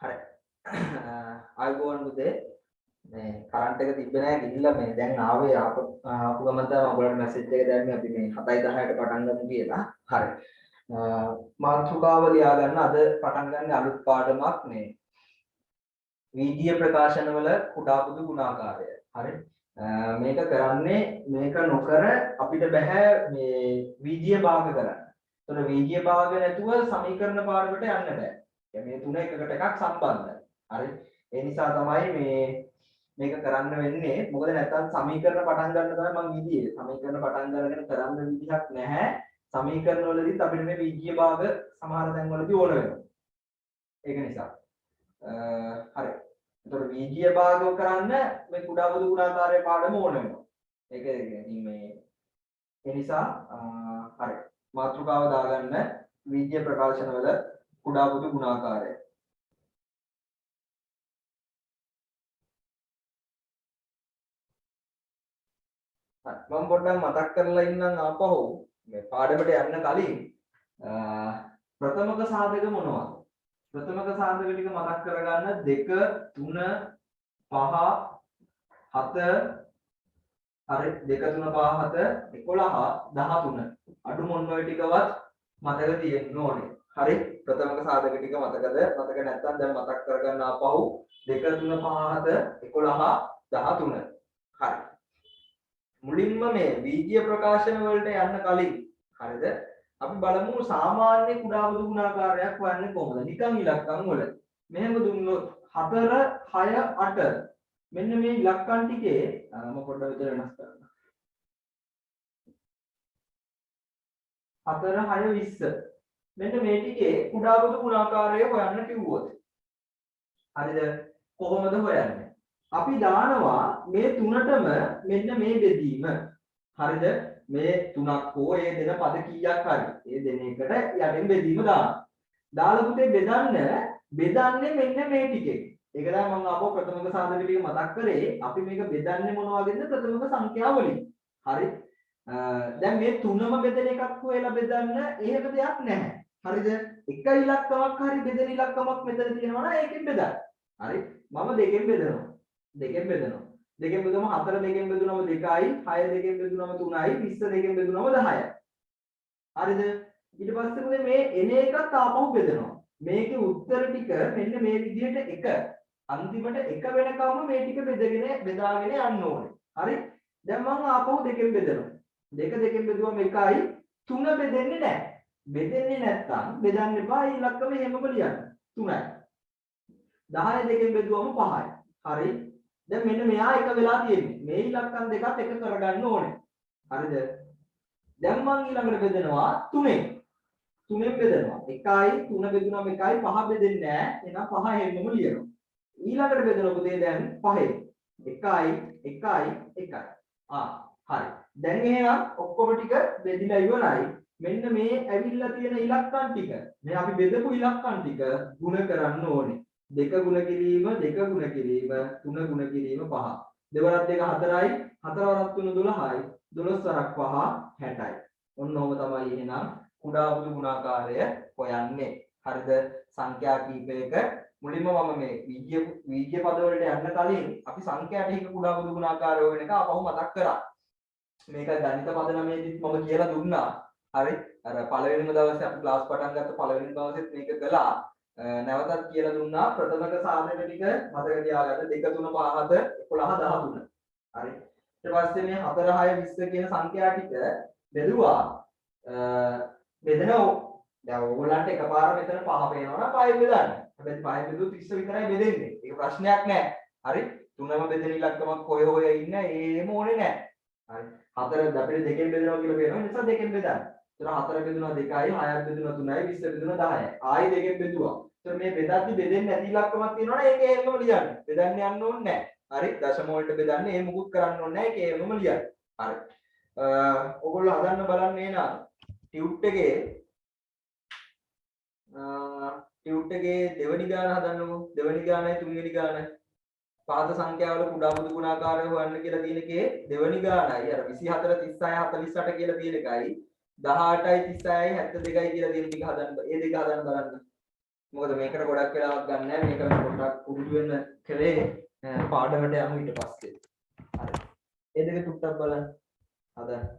හරි. ආයුබෝවන් පුතේ. මේ කරන්ට් එක තිබ්බේ නැහැ ගිහිල්ලා මේ දැන් ආවේ ආපු ගමන් තමයි ඔයගොල්ලන්ට මැසේජ් එක දැම්මේ අපි මේ 7:10ට පටන් ගමු කියලා. හරි. මාතෘකාව ලියා ගන්න අද පටන් ගන්න අලුත් පාඩමක් මේ වීඩියෝ ප්‍රකාශනවල කුඩා පුදු ගුණාකාරය. හරි. මේක කරන්නේ මේක නොකර අපිට බෑ මේ වීඩියෝ භාග කරන්න. ඒතර වීඩියෝ භාග නැතුව සමීකරණ පාඩමට යන්න බෑ. මේ තුන එකකට එකක් සම්බන්ධයි. හරි. ඒ නිසා තමයි මේක කරන්න වෙන්නේ. මොකද නැත්තම් සමීකරණ පටන් ගන්න තමයි මම විදියේ. සමීකරණ පටන් ගන්නගෙන කරන්න විදිහක් නැහැ. සමීකරණ වලදීත් අපිට මේ වීඩියෝ භාග සමහර තැන් වලදී ඕන වෙනවා. ඒක නිසා. හරි. ඒතකොට වීඩියෝ භාග කරන්න මේ කුඩා පොදු ගුණාකාරයේ පාඩම ඕන වෙනවා. ඒක ඉතින් මේ ඒ නිසා හරි. මාතෘකාව දාගන්න වීඩියෝ ප්‍රකාශන වල කුඩා පොදු ගුණාකාරය. මම පොඩ්ඩක් මතක් කරලා ඉන්නම් ආපහු මේ පාඩමට යන්න කලින් ප්‍රථමක සාධක මොනවද? ප්‍රථමක සාධක ටික මතක් කරගන්න 2 3 5 7 හරි 2 3 5 7 11 13 අඩු මොන ඔය ටිකවත් මතක තියෙන්න ඕනේ. හරි ප්‍රථමක සාධක ටික මතකද? මතක නැත්නම් දැන් මතක් කරගන්න ආපහු 2 3 5 7 11 13 හරි. මුලින්ම මේ වීඩියෝ ප්‍රකාශන වලට යන්න කලින් හරිද අපි බලමු සාමාන්‍ය කුඩා පොදු ගුණාකාරයක් හොයන්නේ කොහොමද නිකන් ඉලක්කම් වල මෙහෙම දුන්නොත් 4 6 8 මෙන්න මේ ඉලක්කම් ටිකේ මම පොඩ්ඩක් විතර වෙනස් කරන්න 4 6 20 මෙන්න මේ ටිකේ කුඩා පොදු ගුණාකාරය හොයන්න කිව්වොත් හරිද කොහොමද හොයන්නේ අපි දානවා මේ තුනටම මෙන්න මේ බෙදීම. හරිද? මේ තුනක් හෝ ඒ දෙන පද කීයක් හරි. ඒ දෙන එකට යටින් බෙදීම දානවා. දාලා පුතේ බෙදන්නේ මෙන්න මේ ටිකේ. ඒක තමයි මම ආපහු ප්‍රථමක සාධක ටික මතක් කරේ. අපි මේක බෙදන්නේ මොනවා වගේද? ප්‍රථමක සංඛ්‍යා වලින්. හරි? දැන් මේ තුනම බෙදෙන එකක් හොයලා බෙදන්න එහෙම දෙයක් නැහැ. හරිද? එක ඉලක්කමක් හරි බෙදෙන ඉලක්කමක් මෙතන තියෙනවා නම් ඒකෙන් බෙදන්න. හරි? මම දෙකෙන් බෙදනවා. දෙකෙන් බෙදනවා. දෙකෙන් බෙදුවම 4 දෙකෙන් බෙදුනම 2යි, 6 දෙකෙන් බෙදුනම 3යි, 20 දෙකෙන් බෙදුනම 10යි. හරිද? ඊට පස්සේ මොකද මේ එන එකත් ආපහු බෙදනවා. මේකේ උත්තර ටික මෙන්න මේ විදිහට එක අන්තිමට එක වෙනකම්ම මේ ටික බෙදාගෙන යන්න ඕනේ. හරි? දැන් මම ආපහු දෙකෙන් බෙදනවා. දෙකෙන් බෙදුවම 1යි, 3 බෙදෙන්නේ නැහැ. බෙදෙන්නේ නැත්තම් බෙදන්න එපා. ඉලක්කම එහෙමම ලියන්න. 3යි. 10 දෙකෙන් බෙදුවම 5යි. හරි දැන් මෙන්න මෙයා එක වෙලා තියෙන්නේ මේ ඉලක්කම් දෙකත් එක කරගන්න ඕනේ හරිද දැන් මම ඊළඟට බෙදනවා 3ෙන් බෙදනවා 1යි 3 බෙදුනම 1යි 5 බෙදෙන්නේ නැහැ එහෙනම් 5 හැමම ලියනවා ඊළඟට බෙදන පුතේ දැන් 5ෙන් 1යි 1යි 1යි හරි දැන් එහෙනම් ඔක්කොම ටික බෙදිලා ඉවරයි මෙන්න මේ ඇවිල්ලා තියෙන ඉලක්කම් ටික මේ අපි බෙදපු ඉලක්කම් ටික ගුණ කරන්න ඕනේ 2 ගුණ කිරීම 2 ගුණ කිරීම 3 ගුණ කිරීම 5 දෙවරක් 2 4යි 4 වරක් 3 12යි 12 වරක් 5 60යි ඔන්න ඕම තමයි එහෙනම් කුඩා පොදු ගුණාකාරය හොයන්නේ හරිද සංඛ්‍යා කීපයක මුලින්ම මම මේ වීඩියෝ පද වලට යන්න කලින් අපි සංඛ්‍යා ටික කුඩා පොදු ගුණාකාරය හොයන එක අපහු මතක් කරා මේක ගණිත පද 9 දිත් මම කියලා දුන්නා හරි අර පළවෙනිම දවසේ අපි ක්ලාස් පටන් ගත්ත පළවෙනි දවසෙත් මේක කළා නැවතත් කියලා දුන්නා ප්‍රථමක සාධක ටික මතක තියාගන්න 2 3 5 7 11 13 හරි ඊට පස්සේ මේ 4 6 20 කියන සංඛ්‍යා ටික බෙදුවා බෙදනවා දැන් ඕගොල්ලන්ට එකපාර මෙතන 5 පේනවා නම් 5 බෙදන්න හැබැයි 5 බෙදුවොත් 30 විතරයි බෙදෙන්නේ ඒක ප්‍රශ්නයක් නෑ හරි තුනම බෙදෙන ඉලක්කමක් හොය ඉන්න ඒම ඕනේ නෑ හරි 4 අපිට දෙකෙන් බෙදනවා කියලා පේනවා නිසා දෙකෙන් බෙදන්න එතන 4 බෙදුනා 2යි 6ක් බෙදුනා 3යි 20 බෙදුනා 10යි ආයි දෙකෙන් බෙදුවා එතකොට මේ බෙදද්දි බෙදෙන්නේ නැති ඉලක්කමක් තියෙනවනේ ඒක එහෙමම ලියන්න. බෙදන්න යන්න ඕනේ නැහැ. හරි දශම වලට බෙදන්නේ එහෙම මුකුත් කරන්න ඕනේ නැහැ. ඒක එහෙමම ලියන්න. හරි. ඔයගොල්ලෝ හදන්න බලන්නේ නේද? ටියුට් එකේ දෙවෙනි ගාන හදන්නකෝ. දෙවෙනි ගානයි තුන්වෙනි ගානයි. පාද සංඛ්‍යාවල කුඩා පොදු ගුණාකාරය හොයන්න කියලා තියෙන එකේ දෙවෙනි ගානයි අර 24 36 48 කියලා තියෙන එකයි 18යි 36යි 72යි කියලා තියෙන ටික හදන්න. ඒ දෙක හදන්න බලන්න. මොකද මේකට ගොඩක් වෙලාවක් ගන්න නැහැ. මේක මම පොඩ්ඩක් පුරුදු වෙන්න කලේ පාඩමට යමු ඊට පස්සේ. හරි. ඒ දෙක ටුක්ටක් බලන්න. හදන්න.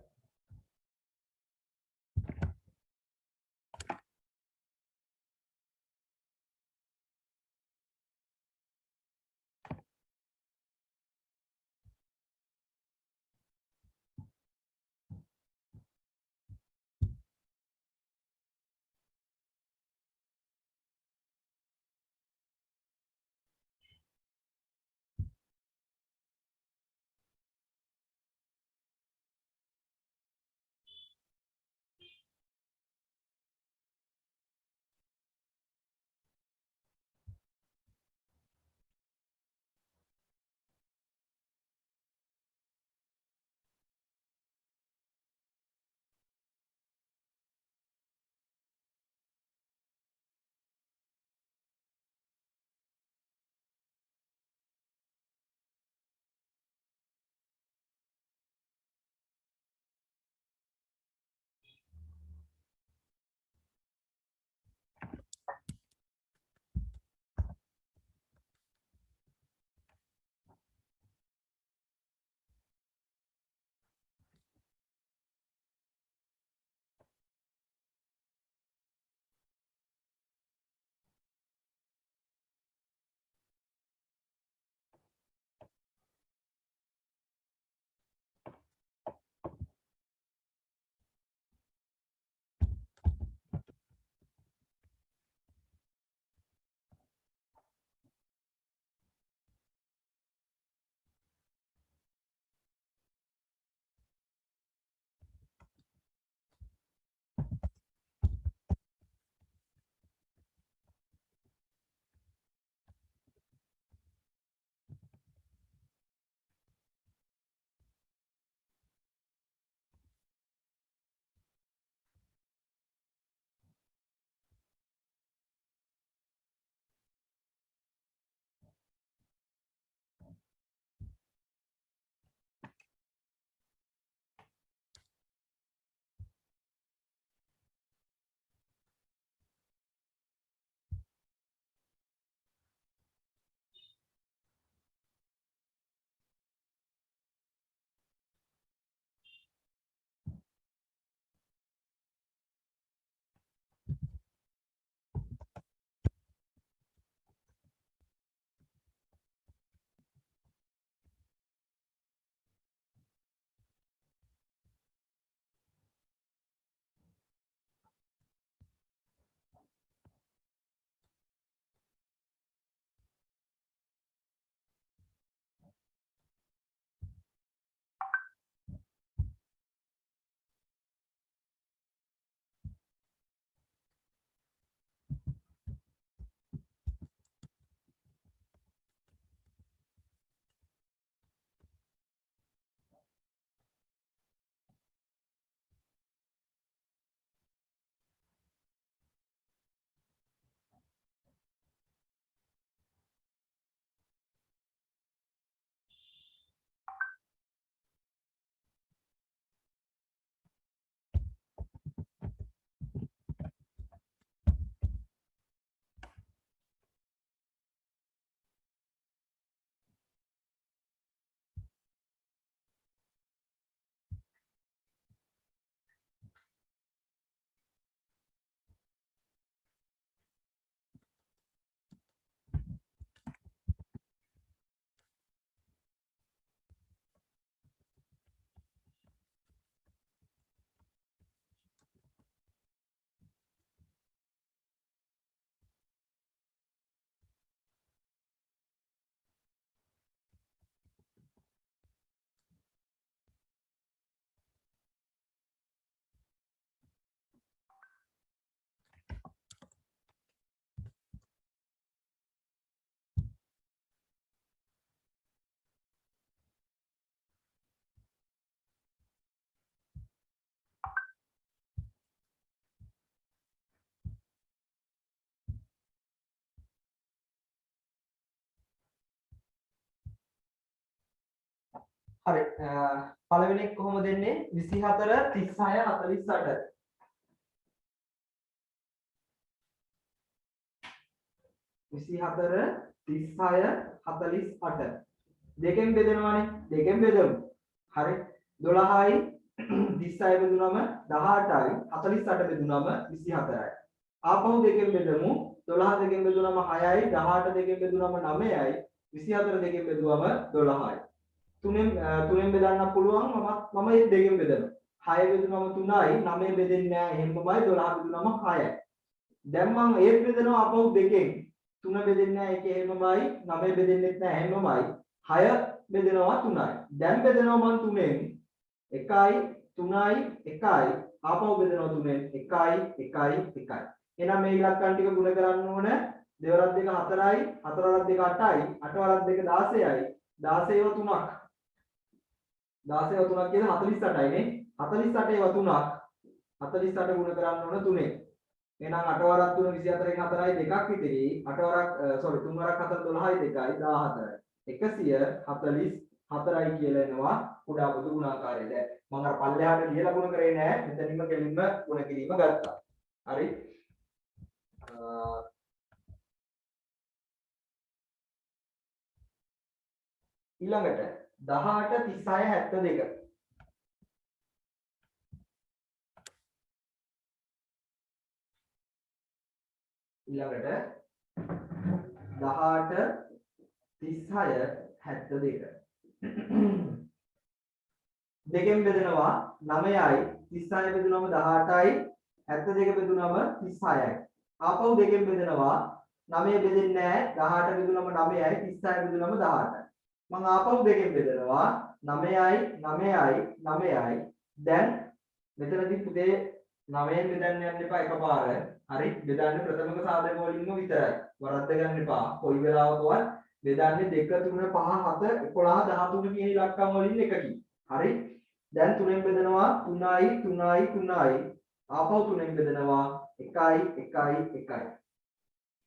හරි පළවෙනි එක කොහොමද දෙන්නේ 24 36 48 24 36 48 දෙකෙන් බෙදනවානේ දෙකෙන් බෙදමු හරි 12යි 36 බෙදුනම 18යි 48 බෙදුනම 24යි ආපහු දෙකෙන් බෙදමු 12 දෙකෙන් බෙදුනම 6යි 18 දෙකෙන් බෙදුනම 9යි 24 දෙකෙන් බෙදුවම 12යි තුනෙන් බෙදන්න පුළුවන් මම ඒ දෙකෙන් බෙදනවා 6 බෙදුනම 3යි 9 බෙදෙන්නේ නැහැ එහෙමමයි 12 බෙදුනම 6යි දැන් මම ඒත් බෙදනවා ආපහු දෙකෙන් 3 බෙදෙන්නේ නැහැ ඒක එහෙමමයි 9 බෙදෙන්නෙත් නැහැ එහෙමමයි 6 බෙදෙනවා 3යි දැන් බෙදනවා මම 3ෙන් 1යි 3යි 1යි ආපහු බෙදනවා 3ෙන් 1යි 1යි 1යි එහෙනම් මේ ඉලක්කම් ටික ගුණ කරන්න ඕන 2 වරක් 2 4යි 4 වරක් 2 8යි 8 වරක් 2 16යි 16ව 3ක් 16ව 3ක් කියන 48යි නේ 48ව 3ක් 48 ගුණ කරන්න ඕන 3ෙන් එහෙනම් 8 වරක් 3 24න් 4යි දෙකක් විතරයි 8 වරක් 3 වරක් 4 12යි 2යි 14යි 144යි කියලා එනවා කුඩා පොදු ගුණාකාරය. දැන් මම අර පල්ලෙහාට ලියලා ගුණ කරේ නෑ. මෙතනින්ම කෙලින්ම ගුණ කිරීම ගත්තා. හරි. ඊළඟට 18 36 72 ඊළඟට 18 36 72 දෙකෙන් බෙදනවා 9යි 36 බෙදුනම 18යි 72 බෙදුනම 36යි ආපහු දෙකෙන් බෙදනවා 9 බෙදෙන්නේ නැහැ 18 බෙදුනම 9යි 36 බෙදුනම 18යි මම ආපහු දෙකෙන් බෙදනවා 9යි 9යි 9යි දැන් මෙතනදී පුතේ 9ෙන් බෙදන්න යන්න එපා එකපාර හරි බෙදන්නේ ප්‍රථමක සාධක වලින්ම විතරයි වරද්ද ගන්න එපා කොයි වෙලාවකවත් බෙදන්නේ 2 3 5 7 11 13 කියන ඉලක්කම් වලින් එකකින් හරි දැන් 3ෙන් බෙදනවා 3යි 3යි 3යි ආපහු 3ෙන් බෙදනවා 1යි 1යි 1යි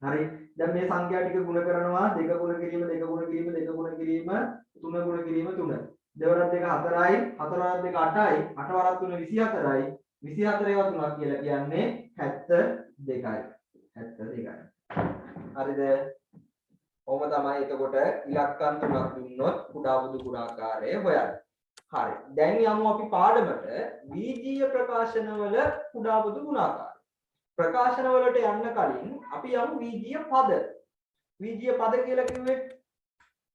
හරි දැන් මේ සංඛ්‍යා ටික ගුණ කරනවා 2 ගුණ කිරීම 2 ගුණ කිරීම 2 ගුණ කිරීම 3 ගුණ කිරීම 3 2 වරක් 2 4යි 4 වරක් 2 8යි 8 වරක් 3 24යි 24 ඒවා 3ක් කියලා කියන්නේ 72යි 72යි හරිද ඔහොම තමයි එතකොට ඉලක්කම් තුනක් දුන්නොත් කුඩා පොදු ගුණාකාරය හොයන්න. හරි. දැන් යමු අපි පාඩමට වීජීය ප්‍රකාශනවල කුඩා පොදු ගුණාකාරය. ප්‍රකාශන වලට යන්න කලින් අපි යමු වීජීය පද. වීජීය පද කියලා කිව්වේ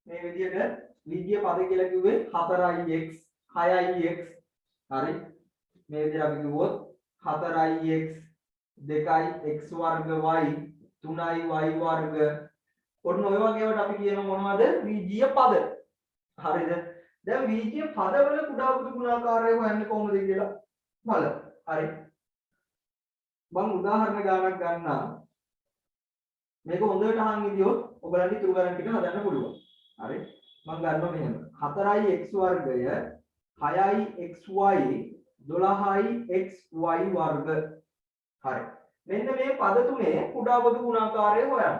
මේ විදිහට වීජීය පද කියලා කිව්වේ 4ix 6ix හරි. මේ විදිහට අපි කිව්වොත් 4ix 2යි x වර්ග y 3යි y වර්ග ඔන්න ඔය වගේ ඒවාට අපි කියන මොනවද වීජීය පද හරිද දැන් වීජීය පදවල කුඩා පොදු ගුණාකාරය හොයන්නේ කොහොමද කියලා බලමු හරි මම උදාහරණ ගානක් ගන්නම් මේක හොඳට අහන් ඉදියොත් ඔයගලන්ට ඉතුරු ගණන් ටික හදන්න පුළුවන් හරි මම ගන්නවා මෙහෙම 4යි x වර්ගය 6යි xy 12යි xy වර්ග හරි මෙන්න මේ පද තුනේ කුඩා පොදු ගුණාකාරය හොයන්න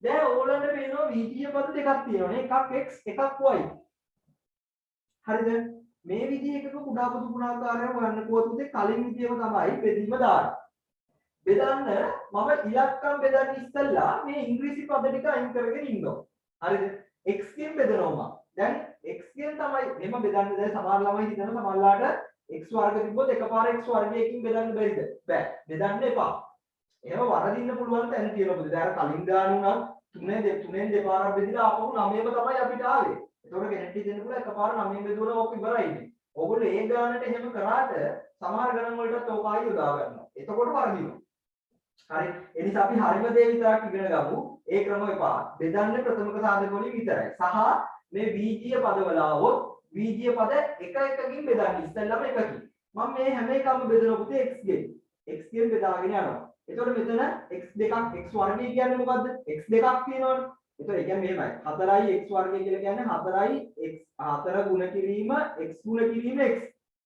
දැන් ඕගොල්ලන්ට පේනවා වීජීය පද දෙකක් තියෙනවානේ එකක් x එකක් y හරිද මේ විදිහ එකක කුඩා පොදු ගුණාකාරය හොයන්න කොහොමද කලින් විදියම තමයි බෙදීම දාන්නේ බෙදන්න මම ඉලක්කම් බෙදන්න ඉස්සෙල්ලා මේ ඉංග්‍රීසි පද ටික අයින් කරගෙන ඉන්නවා හරිද x කින් බෙදනවා දැන් x කින් තමයි මෙහෙම බෙදන්නේ දැන් සමහර ළමයි හිතන සමහරලාට x වර්ග තිබ්බොත් එකපාර x වර්ගයකින් බෙදන්න බැරිද බෑ බෙදන්න එපා එහෙම වරදින්න පුළුවන් තැන තියෙනවා පුතේ. දැන් අර කලින් ගාන උනත් තුනෙන් දෙපාරක් බෙදලා ආපහු 9ම තමයි අපිට ආවේ. ඒතකොට කෙනෙක්ට දෙන්න පුළුවන් එකපාර 9න් බෙදුවම ඔක ඉවරයි ඉන්නේ. ඕගොල්ලෝ ඒ ගානට එහෙම කරාට සමහර ගණන් වලටත් ඕක ආයෙ යොදා ගන්නවා. එතකොට වරදිනවා. හරි. ඒ නිසා අපි හරිම දේ විතරක් ඉගෙන ගමු. ඒ ක්‍රම එපා. බෙදන්නේ ප්‍රථමක සාධක වලින් විතරයි. සහ මේ වීජීය පදවල આવොත් වීජීය පද එක එකකින් බෙදන්නේ. ඉස්සෙල්ලාම එකකින්. මම මේ හැම එකක්ම බෙදනවා පුතේ x ගෙන්. x ගෙන් බෙදාගෙන යනවා. එතකොට මෙතන x දෙකක් x වර්ගය කියන්නේ මොකද්ද? x දෙකක් තියෙනවනේ. එතකොට ඒ කියන්නේ මෙහෙමයි. 4යි x වර්ගය කියලා කියන්නේ 4යි x 4 ගුණ කිරීම x ගුණ කිරීම x.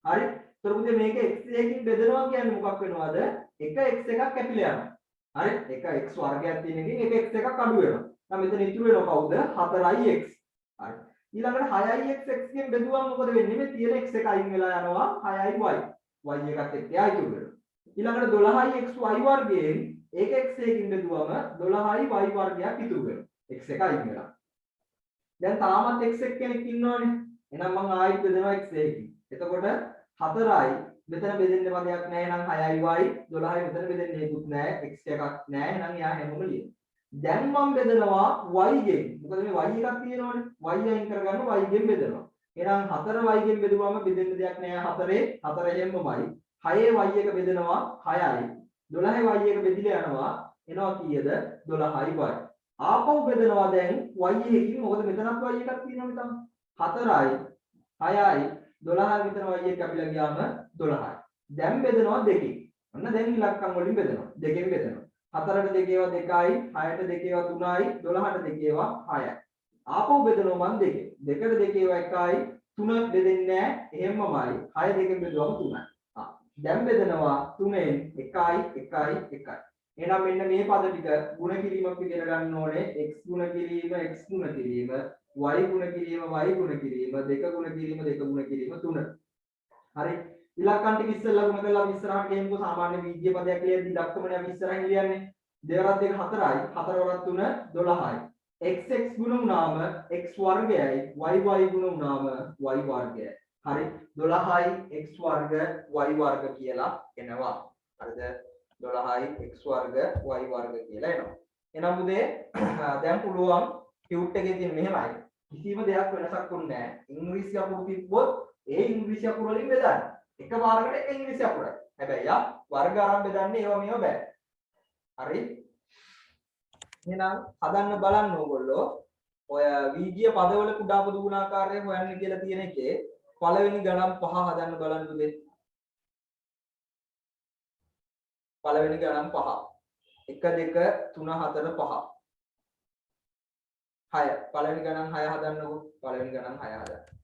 හරි. එතකොට පුතේ මේක x එකකින් බෙදනවා කියන්නේ මොකක් වෙනවද? එක x එකක් කැපිලා යනවා. හරි. එක x වර්ගයක් තියෙන එකකින් එක x එකක් අඩු වෙනවා. දැන් මෙතන ඉතුරු වෙනව කවුද? 4යි x. හරි. ඊළඟට 6යි x x කින් බෙදුවම මොකද වෙන්නේ? මේ තියෙන x එක අයින් වෙලා යනවා 6යි y. y එකත් එක්ක එයා ඉතුරු වෙනවා. ඊළඟට 12යි xy වර්ගයෙන් ඒක x එකකින් බෙදුවම 12යි y වර්ගයක් ඉතුරු වෙනවා. x එක අයින් වෙනවා. දැන් තාමත් x එක කෙනෙක් ඉන්නවනේ. එහෙනම් මම ආයෙත් බෙදනවා x එකකින්. එතකොට 4යි මෙතන බෙදෙන්න පදයක් නැහැ. එහෙනම් 6යි y 12යි මෙතන බෙදෙන්න හේතුත් නැහැ. x එකක් නැහැ. එහෙනම් එයා හැමෝම ලියනවා. දැන් මම බෙදනවා y ගෙන්. මොකද මේ y එකක් තියෙනවනේ. y අයින් කරගන්න y ගෙන් බෙදනවා. එහෙනම් 4y ගෙන් බෙදුවම බෙදෙන්න දෙයක් නැහැ. 4 හැමමයි. 6 y එක බෙදනවා 6යි. 12 y එක බෙදිලා යනවා. එනවා කීයද? 12යි y. ආපහු බෙදනවා දැන් y එකකින්. මොකද මෙතනත් y එකක් තියෙනවනේ තමයි. 4යි 6යි 12යි විතර y එක කැපිලා ගියාම 12යි. දැන් බෙදනවා දෙකකින්. ඔන්න දැන් ඉලක්කම් වලින් බෙදනවා. දෙකෙන් බෙදනවා. 4ට දෙකේවා 2යි, 6ට දෙකේවා 3යි, 12ට දෙකේවා 6යි. ආපහු බෙදනවා මන් දෙකෙන්. 2ට දෙකේවා 1යි, 3 බෙදෙන්නේ නැහැ. එහෙමමයි. 6 දෙකෙන් බෙදුවම 3යි. දැන් බෙදනවා 3ෙන් 1යි 1යි 1යි. එහෙනම් මෙන්න මේ පද ටික ගුණ කිරීමක් විදිහට ගන්න ඕනේ. x ගුණ කිරීම x ගුණ කිරීම, y ගුණ කිරීම y ගුණ කිරීම, දෙක ගුණ කිරීම දෙක ගුණ කිරීම 3. හරි. ඉලක්කම් ටික ඉස්සෙල්ලා ගුණ කරලා අපි ඉස්සරහට ගෙනියමුකෝ. සාමාන්‍ය බීජ්‍ය පදයක් ලියද්දි ඉලක්කමනේ අපි ඉස්සරහින් ලියන්නේ. 2 වරක් 2 4යි, 4 වරක් 3 12යි. x ගුණ වුණාම x වර්ගයයි, y ගුණ වුණාම y වර්ගයයි. හරි. 12යි x වර්ග y වර්ග කියලා එනවා. හරිද? 12යි x වර්ග y වර්ග කියලා එනවා. එහෙනම් මුදේ දැන් පුළුවන් ටියුට් එකේ තියෙන මෙහෙමයි. කිසිම දෙයක් වෙනසක් වුන්නේ නැහැ. ඉංග්‍රීසි අකුරු තිබ්බොත් ඒ ඉංග්‍රීසි අකුරු වලින් බෙදන්න. එක පාරකට එක ඉංග්‍රීසි අකුරයි. හැබැයි වර්ග අරන් බෙදන්නේ ඒවා මේවා බෑ. හරි? එහෙනම් හදන්න බලන්න ඕගොල්ලෝ. ඔය වීජීය පදවල කුඩා පොදු ගුණාකාරය හොයන්න කියලා තියෙන එකේ පළවෙනි ගණන් 5 හදන්න බලන්න දුදේ. පළවෙනි ගණන් 5. 1 2 3 4 5. 6. පළවෙනි ගණන් 6 හදන්නකෝ. පළවෙනි ගණන් 6 හදන්න.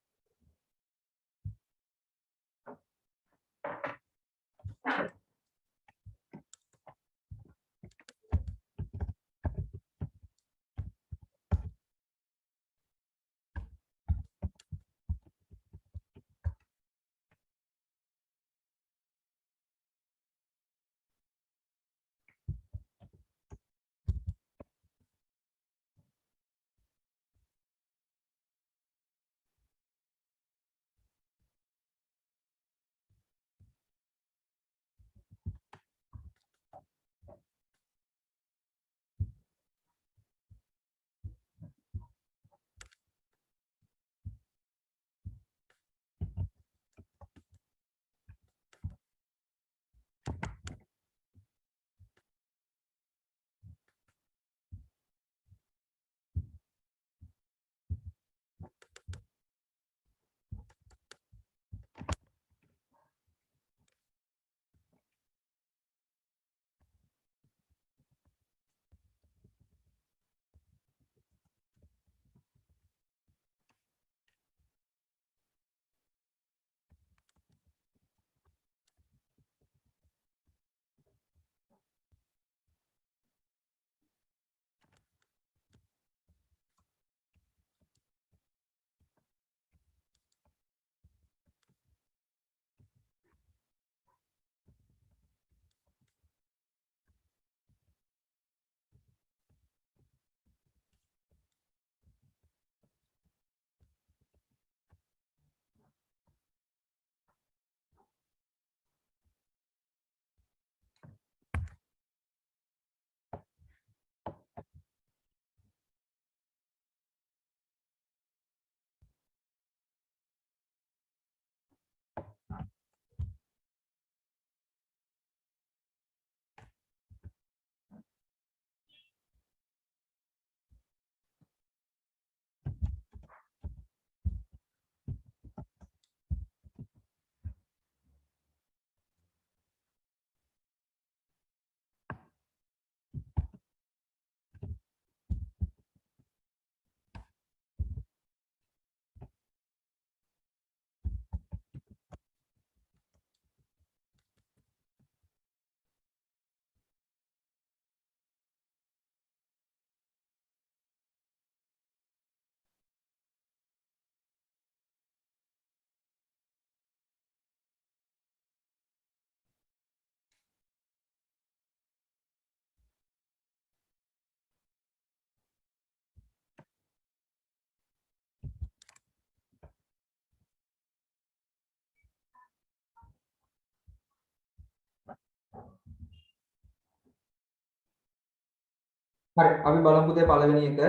හරි අපි බලමු පුතේ පළවෙනි එක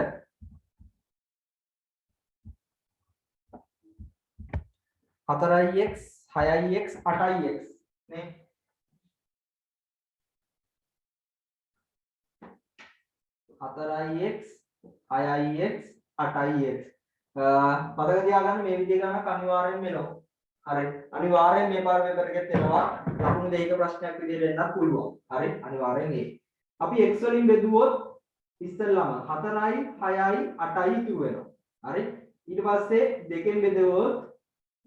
4x 6x 8x නේ 4x 6x 8x මතක තියාගන්න මේ විදිහ ගන්නක් අනිවාර්යෙන් වෙනවා. හරි අනිවාර්යෙන් මේ පාර මේ කරගෙත් එනවා. ලකුණු දෙකක ප්‍රශ්නයක් විදිහට එන්නත් පුළුවන්. හරි අනිවාර්යෙන් ඒ. අපි x වලින් බෙදුවොත් ඉස්සෙල්ලාම 4යි 6යි 8යි ඉතුරු වෙනවා. හරි ඊට පස්සේ දෙකෙන් බෙදුවොත්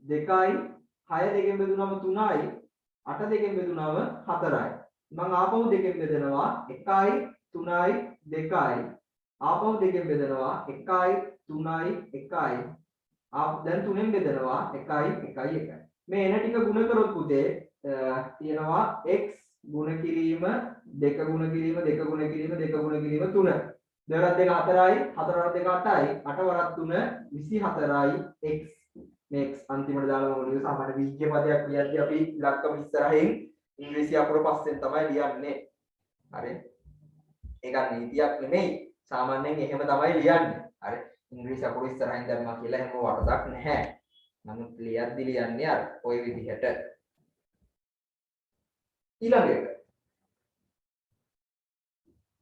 2යි 6 දෙකෙන් බෙදුනම 3යි 8 දෙකෙන් බෙදුනම 4යි. මම ආපහු දෙකෙන් බෙදනවා 1යි 3යි 2යි. ආපහු දෙකෙන් බෙදනවා 1යි 3යි 1යි. දැන් 3ෙන් බෙදනවා 1යි 1යි 1යි. මේ එන ටික ගුණ කරොත් පුතේ තියෙනවා x ගුණ කිරීම 2 ගුණ කිරීම 2 ගුණ කිරීම 2 ගුණ කිරීම 3. 2 වරක් 2 4යි 4 වරක් 2 8යි 8 වරක් 3 24යි x. මේ x අන්තිමට දාලා මොකද සාමාන්‍ය බීජ පදයක් ලියද්දී අපි ඉලක්කම ඉස්සරහින් ඉංග්‍රීසි අකුර පස්සෙන් තමයි ලියන්නේ. හරි. ඒක නීතියක් නෙමෙයි. සාමාන්‍යයෙන් එහෙම තමයි ලියන්නේ. හරි. ඉංග්‍රීසි අකුර ඉස්සරහින් දැම්මා කියලා හැම වරදක් නැහැ. නමුත් ලියද්දී ලියන්නේ අර ওই විදිහට. ඊළඟ එක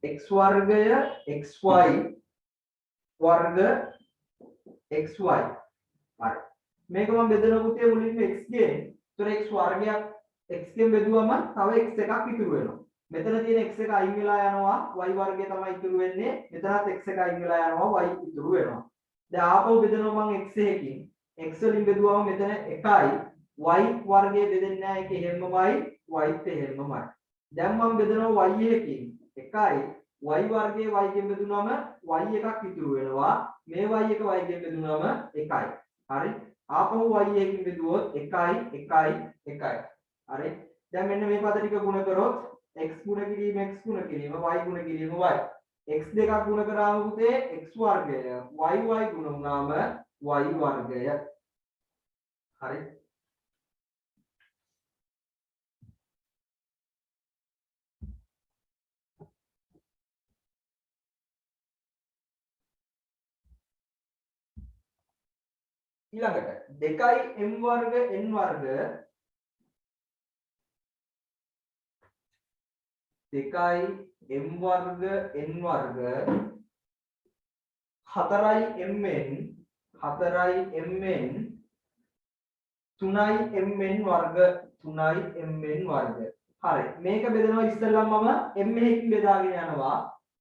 x වර්ගය xy වර්ග xy. හරි. මේක මම බෙදන පුතේ මුලින්ම x ගෙන්. ඒතර x වර්ගයක් x ගෙන් බෙදුවම තව x එකක් ඉතුරු වෙනවා. මෙතන තියෙන x එක අයින් වෙලා යනවා y වර්ගය තමයි ඉතුරු වෙන්නේ. මෙතනත් x එක අයින් වෙලා යනවා y ඉතුරු වෙනවා. දැන් ආපහු බෙදනවා මම x එකකින්. x වලින් බෙදුවම මෙතන 1යි y වර්ගය බෙදෙන්නේ නැහැ ඒක එහෙම්මමයි y ත් එහෙම්මමයි. දැන් මම බෙදනවා y එකකින් 1යි y වර්ගයේ y ගෙන් බෙදුනම y එකක් ඉතුරු වෙනවා. මේ y එක y ගෙන් බෙදුනම 1යි. හරි. ආපහු y එකකින් බෙදුවොත් 1යි 1යි 1යි. හරි. දැන් මෙන්න මේ පද ටික ගුණ කරොත් x ගුණ කිරීම y ගුණ කිරීම y. x දෙකක් ගුණ කරාම පුතේ x වර්ගය y ගුණ වුණාම y වර්ගය. හරි. ඊළඟට 2යි m වර්ග n වර්ග 2යි m වර්ග n වර්ග 4යි mn 3යි mn වර්ග 3යි mn වර්ග. හරි. මේක බෙදනවා ඉස්සෙල්ලාම මම m එකකින් බෙදාගෙන යනවා.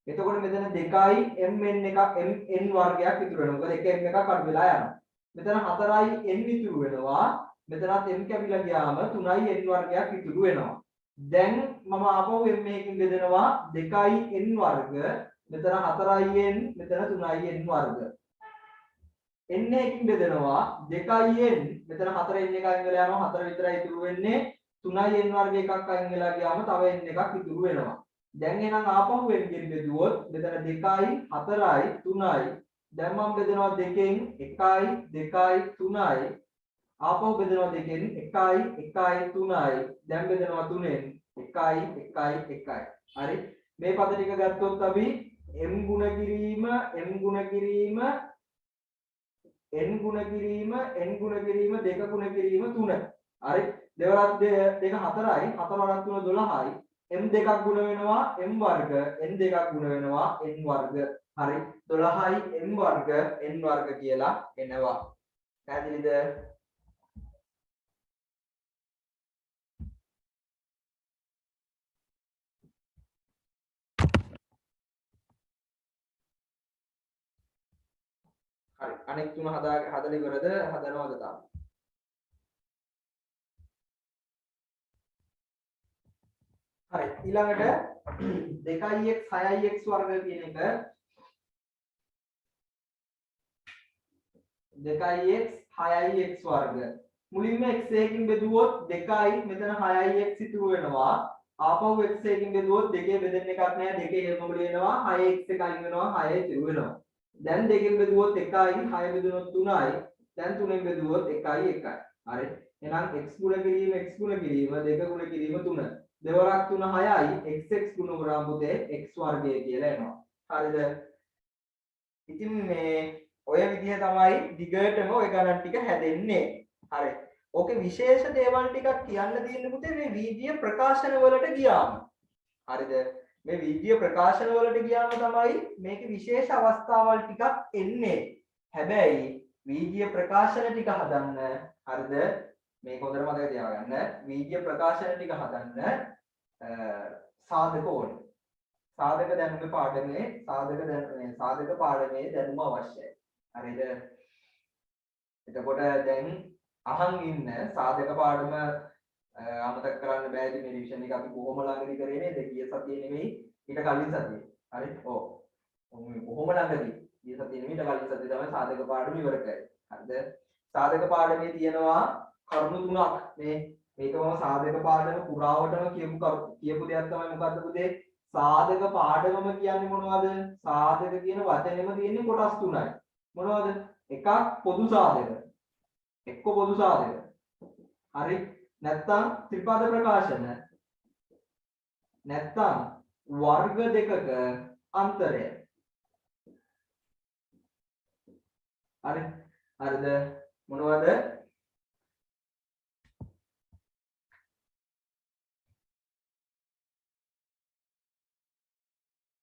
එතකොට මෙතන 2යි mn එකක් mn වර්ගයක් ඉතුරු වෙනවා. මොකද එක m එකක් අඩු වෙලා යනවා. මෙතන 4යි n ඉතුරු වෙනවා. මෙතනත් m කැපිලා ගියාම 3යි n වර්ගයක් ඉතුරු වෙනවා. දැන් මම ආපහු m එකකින් බෙදනවා 2යි n වර්ග. මෙතන 4යි n මෙතන 3යි n වර්ග. n එකකින් බෙදනවා 2යි n මෙතන 4 n එක අයින් වෙලා යනවා 4 විතරයි ඉතුරු වෙන්නේ. 3යි n වර්ග එකක් අයින් වෙලා ගියාම තව n එකක් ඉතුරු වෙනවා. දැන් එහෙනම් ආපහු n ගෙන් බෙදුවොත් මෙතන 2යි 4යි 3යි. දැන් මම බෙදනවා 2කින් 1යි 2යි 3යි. ආපහු බෙදනවා 2කින් 1යි 1යි 3යි. දැන් බෙදනවා 3ෙන් 1යි 1යි 1යි. හරි. මේ පද ටික ගත්තොත් අපි m ගුණ කිරීම m ගුණ කිරීම n ගුණ කිරීම n ගුණ කිරීම 2 ගුණ කිරීම 3. හරි. දෙවරක් 2 4යි 4 වරක් 3 12යි. m දෙකක් ගුණ වෙනවා m වර්ග n දෙකක් ගුණ වෙනවා n වර්ග. හරි. 12යි m වර්ග n වර්ග කියලා එනවා. පැහැදිලිද? හරි. අනෙක් තුන හදලා ඉවරද? හදනවද තාම? හරි. ඊළඟට 2ix 6ix වර්ග කියන එක 2ix 6ix වර්ග. මුලින්ම x එකකින් බෙදුවොත් 2යි මෙතන 6ix ඉතුරු වෙනවා. ආපහු x එකකින් බෙදුවොත් 2 බෙදෙන්න එකක් නැහැ. 2 හැමෝම ලියනවා 6x එක අයින් වෙනවා 6 ඉතුරු වෙනවා. දැන් 2කින් බෙදුවොත් 1යි 6 බෙදුනොත් 3යි. දැන් 3ෙන් බෙදුවොත් 1යි 1යි. හරි. එහෙනම් x ගුණ කිරීම 2 ගුණ කිරීම 3. දෙවරක් 3 6යි xx ගුණ කරාම පුතේ x වර්ගය කියලා එනවා. හරිද? ඉතින් මේ ඔය විදිහ තමයි දිගටම ඔය ගණන් ටික හැදෙන්නේ. හරි. ඕකේ විශේෂ දේවල් ටිකක් කියන්න තියෙන පුතේ මේ වීර්ය ප්‍රකාශන වලට ගියාම. හරිද? මේ වීර්ය ප්‍රකාශන වලට ගියාම තමයි මේකේ විශේෂ අවස්ථාවල් ටිකක් එන්නේ. හැබැයි වීර්ය ප්‍රකාශන ටික හදන්න හරිද? මේක හොඳට මතක තියාගන්න. වීර්ය ප්‍රකාශන ටික හදන්න සාධක ඕනේ. සාධක දැනුම පාඩමේ සාධක පාඩමේ දැනුම අවශ්‍යයි. හරිද? එතකොට දැන් අහන් ඉන්න සාධක පාඩම අමතක කරන්න බෑද මේ රිවිෂන් එක අපි කොහොම ළඟදී කරේ නේද? ගිය සතියේ නෙමෙයි ඊට කලින් සතියේ. හරි? ඔව්. කොහොම ළඟදී ගිය සතියේ නෙමෙයි ඊට කලින් සතියේ තමයි සාධක පාඩම ඉවර කරේ. හරිද? සාධක පාඩමේ තියෙනවා කරුණු තුනක්. මේක මම සාධක පාඩම පුරාවටම කියපු දෙයක් තමයි මොකද්ද පුතේ? සාධක පාඩමම කියන්නේ මොනවද? සාධක කියන වචනේම තියෙන්නේ කොටස් තුනයි. මොනවද? එකක් පොදු සාධක. එක්ක පොදු සාධක. හරි? නැත්තම් ත්‍රිපද ප්‍රකාශන. නැත්තම් වර්ග දෙකක අන්තරය. හරි? හරිද? මොනවද?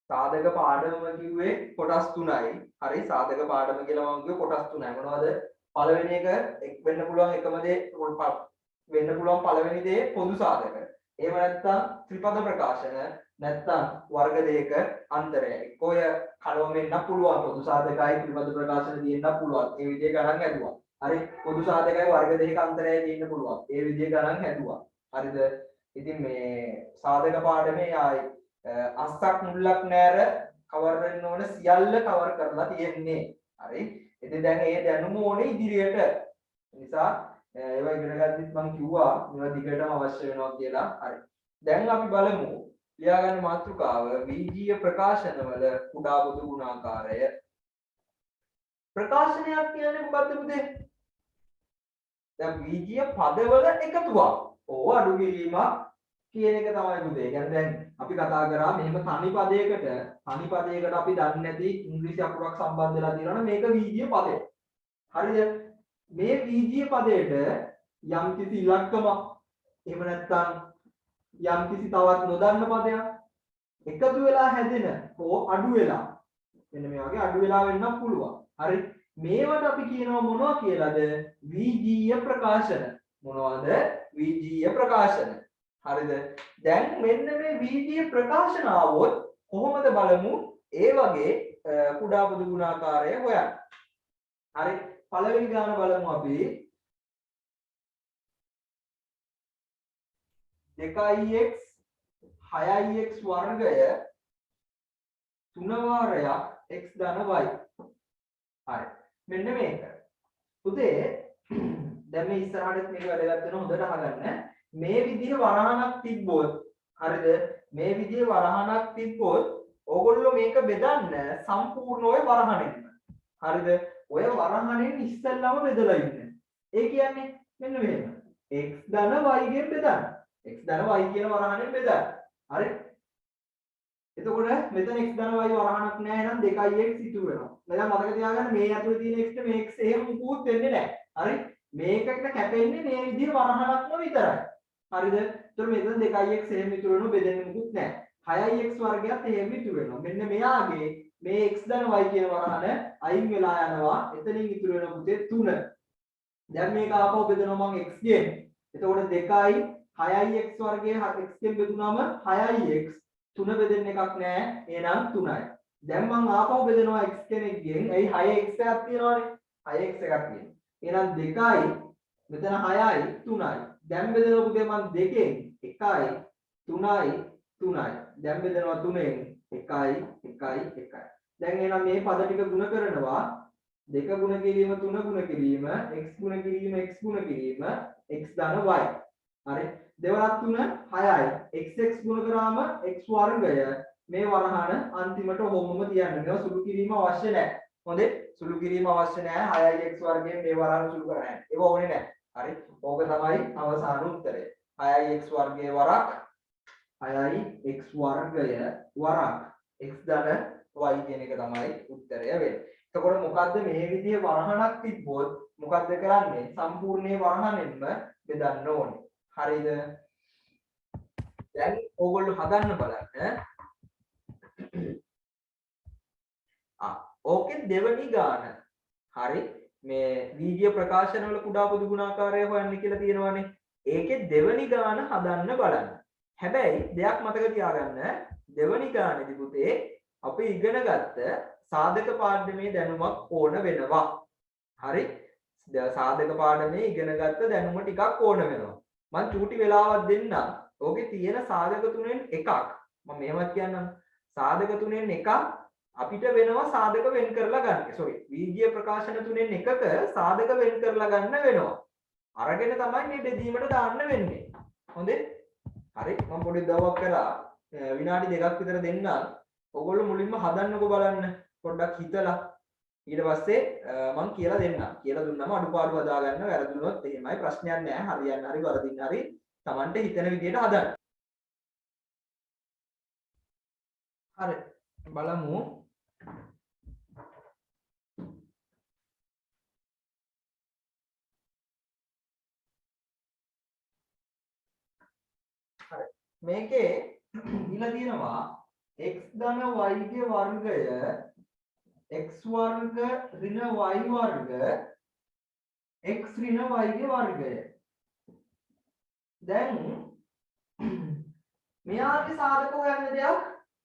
සාධක පාඩම කිව්වේ කොටස් තුනයි. හරි සාධක පාඩම කියලා මම කිව්වේ කොටස් තුනයි. මොනවද? පළවෙනි එක වෙන්න පුළුවන් එකම දේ වෙන්න පුළුවන් පළවෙනි දේ පොදු සාධක. එහෙම නැත්නම් ත්‍රිපද ප්‍රකාශන නැත්නම් වර්ග දෙක අන්තරය. ඔය කලවම වෙන්න පුළුවන් පොදු සාධකයි ත්‍රිපද ප්‍රකාශන තියෙන්න පුළුවන්. ඒ විදිහේ ගණන් හැදුවා. හරි පොදු සාධකයි වර්ග දෙක අන්තරය තියෙන්න පුළුවන්. ඒ විදිහේ ගණන් හැදුවා. හරිද? ඉතින් මේ සාධක පාඩමේ ආයි අස්සක් මුල්ලක් නැර කවර් වෙන්න ඕන සියල්ල කවර් කරලා තියෙන්නේ. හරි. ඉතින් දැන් මේ දැනුම ඕනේ ඉදිරියට. නිසා ඒවා ඉගෙන ගන්නත් මම කිව්වා මේවා දිගටම අවශ්‍ය වෙනවා කියලා. හරි. දැන් අපි බලමු ලියාගන්න මාතෘකාව වීජීය ප්‍රකාශනවල කුඩා පොදු ගුණාකාරය. ප්‍රකාශනයක් කියන්නේ මොකද්ද පුතේ? දැන් වීජීය පදවල එකතුවක්. ඕව අඩු කිරීමක් කියන එක තමයි පුතේ. කියන්නේ දැන් අපි කතා කරා මෙහෙම තනි පදයකට අපි දන්නේ නැති ඉංග්‍රීසි අකුරක් සම්බන්ධ වෙලා තියෙනවනේ මේක වීජීය පදයක්. හරිද? මේ වීජීය පදයට යම්කිසි ඉලක්කමක් එහෙම නැත්නම් යම්කිසි තවත් නොදන්න පදයක් එකතු වෙලා හැදෙන හෝ අඩු වෙලා මෙන්න මේ වගේ අඩු වෙලා වෙන්නත් පුළුවන්. හරි. මේවට අපි කියනවා මොනවා කියලාද? වීජීය ප්‍රකාශන. මොනවද? වීජීය ප්‍රකාශන. හරිද? දැන් මෙන්න මේ වීජීය ප්‍රකාශන આવොත් කොහොමද බලමු ඒ වගේ කුඩා පොදු ගුණාකාරය හොයන්න. හරි. පළවෙනි ගාන බලමු අපි 2x 6x වර්ගය 3 වාරයක් x ධන y. හරි. මෙන්න මේක. පුතේ දැන් මේ ඉස්සරහට මේක වැඩගත් වෙන හොඳට අහගන්න. මේ විදිහේ වරහණක් තිබ්බොත් හරිද? මේ විදිහේ වරහණක් තිබ්බොත් ඕගොල්ලෝ මේක බෙදන්න සම්පූර්ණ ඔය වරහණෙන්. හරිද? ඔය වරහණෙන් ඉස්සෙල්ලාම බෙදලා ඉන්න. ඒ කියන්නේ මෙන්න මෙහෙම. x ධන y ගෙන් බෙදන්න. x ධන y කියන වරහණෙන් බෙදන්න. හරි? එතකොට මෙතන x ධන y වරහණක් නැහැ එහෙනම් 2x ඉතුරු වෙනවා. දැන් මතක තියාගන්න මේ ඇතුලේ තියෙන x මේ x එහෙම මුකුත් වෙන්නේ නැහැ. හරි? මේකට කැපෙන්නේ මේ විදිහේ වරහණක්ම විතරයි. හරිද? එතකොට මෙතන 2x එහෙම ඉතුරු වෙනවා බෙදෙන්නේ මුකුත් නැහැ. 6x වර්ගයත් එහෙම ඉතුරු වෙනවා. මෙන්න මෙයාගේ මේ x ධන y කියන වරහණ අයින් වෙලා යනවා. එතනින් ඉතුරු වෙන පුතේ 3. දැන් මේක ආපහු බෙදනවා මම x ගෙන්. එතකොට 2යි 6ix වර්ගයේ x ගෙන් බෙදුනම 6ix 3 බෙදෙන්න එකක් නැහැ. එහෙනම් 3යි. දැන් මම ආපහු බෙදනවා x කෙනෙක්ගෙන්. එයි 6x එකක් තියෙනවානේ. 6x එකක් තියෙනවා. එහෙනම් 2යි මෙතන 6යි 3යි. දැන් බෙදනවා පුතේ මම 2කින් 1යි 3යි 3යි. දැන් බෙදනවා 3ෙන් 1යි 1යි 1යි. දැන් එහෙනම් මේ පද ටික ගුණ කරනවා 2 ගුණ කිරීම 3 ගුණ කිරීම x ගුණ කිරීම x ගුණ කිරීම x ධන y. හරි. දෙවරක් 3 6යි. xx ගුණ කරාම x වර්ගය මේ වරහණ අන්තිමට ඔහොමම තියන්න. මේවා සුළු කිරීම අවශ්‍ය නැහැ. හොඳේ? සුළු කිරීම අවශ්‍ය නැහැ. 6යි x වර්ගයෙන් මේ වරහණ සුළු කරන්නේ. ඒක ඕනේ නැහැ. හරි. ඕක තමයි අවසාන උත්තරය. 6යි x වර්ගයේ වරක් 6යි x වර්ගය වරක් x ධන y කියන එක තමයි උත්තරය වෙන්නේ. එතකොට මොකද්ද මේ විදිහේ වරහණක් තිබ්බොත් මොකද්ද කරන්නේ? සම්පූර්ණ වරහණයෙන්ම බෙදන්න ඕනේ. හරිද? දැන් ඕගොල්ලෝ හදන්න බලන්න. ඕකේ දෙවනි ගාන. හරි. මේ වීඩියෝ ප්‍රකාශන වල කුඩා පොදු ගුණාකාරය හොයන්න කියලා තියෙනවානේ. ඒකේ දෙවනි ගාන හදන්න බලන්න. හැබැයි දෙයක් මතක තියාගන්න. දෙවනි ගානේදී පුතේ අපි ඉගෙන ගත්ත සාධක පාඩමේ දැනුමක් ඕන වෙනවා. හරි? සාධක පාඩමේ ඉගෙන ගත්ත දැනුම ටිකක් ඕන වෙනවා. මම චූටි වෙලාවක් දෙන්නම්. ඕකේ තියෙන සාධක තුනෙන් එකක් මම මෙහෙමත් කියන්නම්. සාධක තුනෙන් එකක් අපිට වෙනවා සාධක වෙන් කරලා ගන්න. සෝරි. වීජීය ප්‍රකාශන තුනෙන් එකක සාධක වෙන් කරලා ගන්න වෙනවා. අරගෙන තමයි මේ බෙදීමට දාන්න වෙන්නේ. හොඳේ? හරි. මම පොඩි දවවක් කරා විනාඩි 2ක් විතර දෙන්නම්. ඔයගොල්ලෝ මුලින්ම හදන්නකෝ බලන්න. පොඩ්ඩක් හිතලා ඊට පස්සේ මම කියලා දෙන්නම්. කියලා දුන්නම අඩුපාඩු හදා ගන්න වැරදුනොත් එහෙමයි ප්‍රශ්නයක් නෑ. හරියන්න හරි වරදින්න හරි Tamante හිතන විදියට හදන්න. හරි. බලමු. හරි. මේකේ දීලා තියෙනවා x ධන y ගේ වර්ගය x වර්ග ඍණ y වර්ග x ඍණ y ගේ වර්ගය. දැන් මෙයාගේ සාධක හොයන්න දෙයක්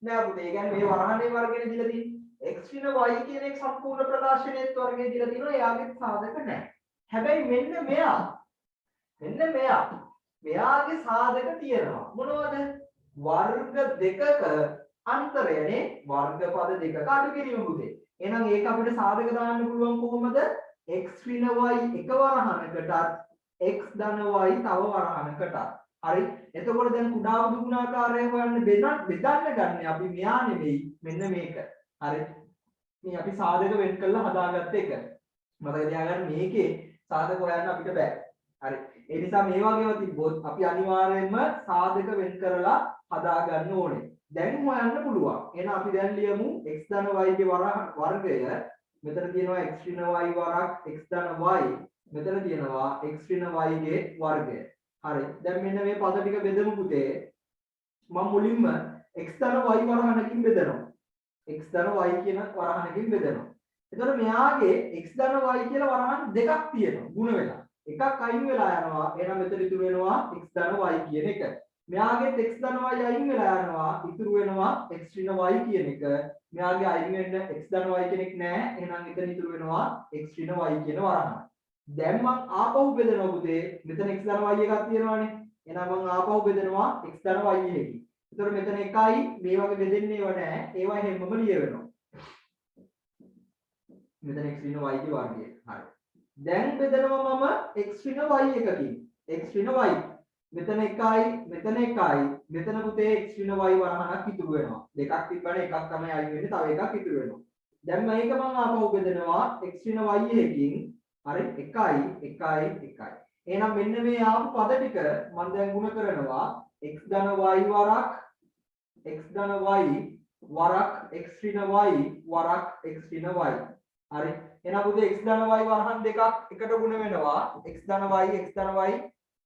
නෑ පුතේ. ඒ කියන්නේ මේ වරහණේ වර්ගනේ දීලා තියෙන්නේ x ඍණ y කියන එක සම්පූර්ණ ප්‍රකාශනයේ වර්ගය දීලා තියෙනවා. එයාගේ සාධක නෑ. හැබැයි මෙන්න මෙයාගේ සාධක තියෙනවා. මොනවද? වර්ග දෙකක අන්තරයනේ වර්ග පද දෙකක අඩු කිරීම පුතේ. එහෙනම් ඒක අපිට සාධක දාන්න පුළුවන් කොහොමද? x ඍණ y එක වරහණකටත් x ධන y තව වරහණකටත්. හරි. එතකොට දැන් කුඩා පොදු ගුණාකාරය හොයන්න බෙදන්න ගන්න අපි මෙයා නෙවෙයි මෙන්න මේක. හරි. මේ අපි සාධක වෙන් කරලා හදාගත්ත එක. මතක තියාගන්න මේකේ සාධක හොයන්න අපිට බෑ. හරි. ඒ නිසා මේ වගේව තිබ්බොත් අපි අනිවාර්යයෙන්ම සාධක වෙන් කරලා හදා ගන්න ඕනේ. දැන් හොයන්න පුළුවන්. එහෙනම් අපි දැන් ලියමු x ධන y ගේ වර්ගය. මෙතන තියෙනවා x ඍණ y වරක් x ධන y. මෙතන තියෙනවා x ඍණ y ගේ වර්ගය. හරි. දැන් මෙන්න මේ පද ටික බෙදමු පුතේ. මම මුලින්ම x ධන y වරහණකින් බෙදනවා. x ධන y කියන වරහණකින් බෙදනවා. එතකොට මෙයාගේ x ධන y කියලා වරහන් දෙකක් තියෙනවා ಗುಣ වෙලා. එකක් අයින් වෙලා යනවා. එහෙනම් මෙතන ඉතුරු වෙනවා x ධන y කියන එක. මෙයාගේ x ධන y අයින් වෙලා යනවා. ඉතුරු වෙනවා x ඍණ y කියන එක. මෙයාගේ අයින් වෙන්න x ධන y කෙනෙක් නැහැ. එහෙනම් එතන ඉතුරු වෙනවා x ඍණ y කියන වරහණ. දැන් මම ආපහු බෙදනවා පුතේ. මෙතන x ධන y එකක් තියෙනවානේ. එහෙනම් මම ආපහු බෙදනවා x ධන y එකකින්. ඒතකොට මෙතන එකයි මේ වගේ බෙදෙන්නේ ඒව නැහැ. ඒවා හැමම ලියවෙනවා. මෙතන x ඍණ y ගේ වර්ගය. හරි. දැන් බෙදනවා මම x ඍණ y එකකින්. x ඍණ y. මෙතන එකයි මෙතන පුතේ x ඍණ y වරහණක් ඉතුරු වෙනවා. දෙකක් තිබ්බනේ එකක් තමයි අයින් වෙන්නේ. තව එකක් ඉතුරු වෙනවා. දැන් මේක මම ආපහු බෙදනවා x ඍණ y එකකින්. හරි 1. එහෙනම් මෙන්න මේ ආපු පද ටික මම දැන් ගුණ කරනවා x ධන y වරක් x ධන y වරක් x ඍණ y වරක් x ඍණ y. හරි. එහෙනම් පුතේ x ධන y වරහන් දෙකක් එකට ගුණ වෙනවා. x ධන y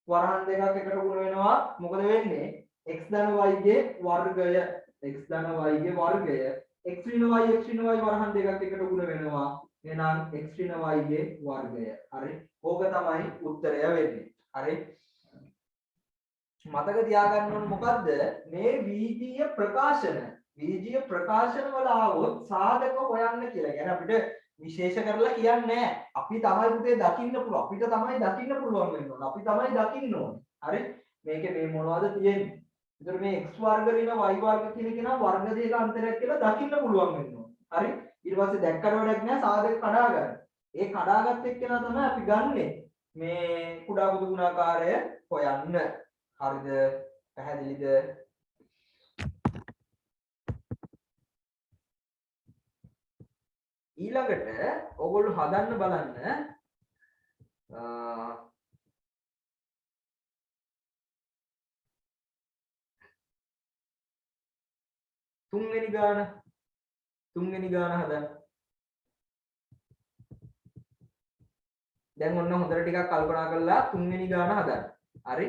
වරහන් දෙකක් එකට ගුණ වෙනවා. මොකද වෙන්නේ? x ධන y ගේ වර්ගය x ධන y ගේ වර්ගය x ඍණ y වරහන් දෙකක් එකට ගුණ වෙනවා. එහෙනම් x ඍණ y ගේ වර්ගය. හරි. ඕක තමයි උත්තරය වෙන්නේ. හරි. මතක තියාගන්න ඕනේ මොකද්ද? මේ වීජීය ප්‍රකාශන වල ආවොත් සාධක හොයන්න කියලා. කියන්නේ අපිට විශේෂ කරලා කියන්නේ නැහැ. අපි තමයි පුතේ දකින්න පුළුවන්. අපිට තමයි දකින්න පුළුවන් වෙන්නේ. අපි තමයි දකින්න ඕනේ. හරි. මේකේ මේ මොනවද තියෙන්නේ? ඒතර මේ x වර්ග ඍණ y වර්ග කියන එක නම් වර්ග දෙක අන්තරයක් කියලා දකින්න පුළුවන් වෙනවා. හරි. ඊට පස්සේ දැක්කට වැඩක් නැහැ සාධක කඩා ගන්න. ඒ කඩාගත් එක්කෙනා තමයි අපි ගන්නෙ මේ කුඩා පොදු ගුණාකාරය හොයන්න. හරිද? පැහැදිලිද? ඊළඟට ඔයගොල්ලෝ හදන්න බලන්න තුන්වෙනි ගාන තුන්වෙනි ගාන හදන්න. දැන් ඔන්න හොඳට ටිකක් කල්පනා කරලා තුන්වෙනි ගාන හදන්න. හරි?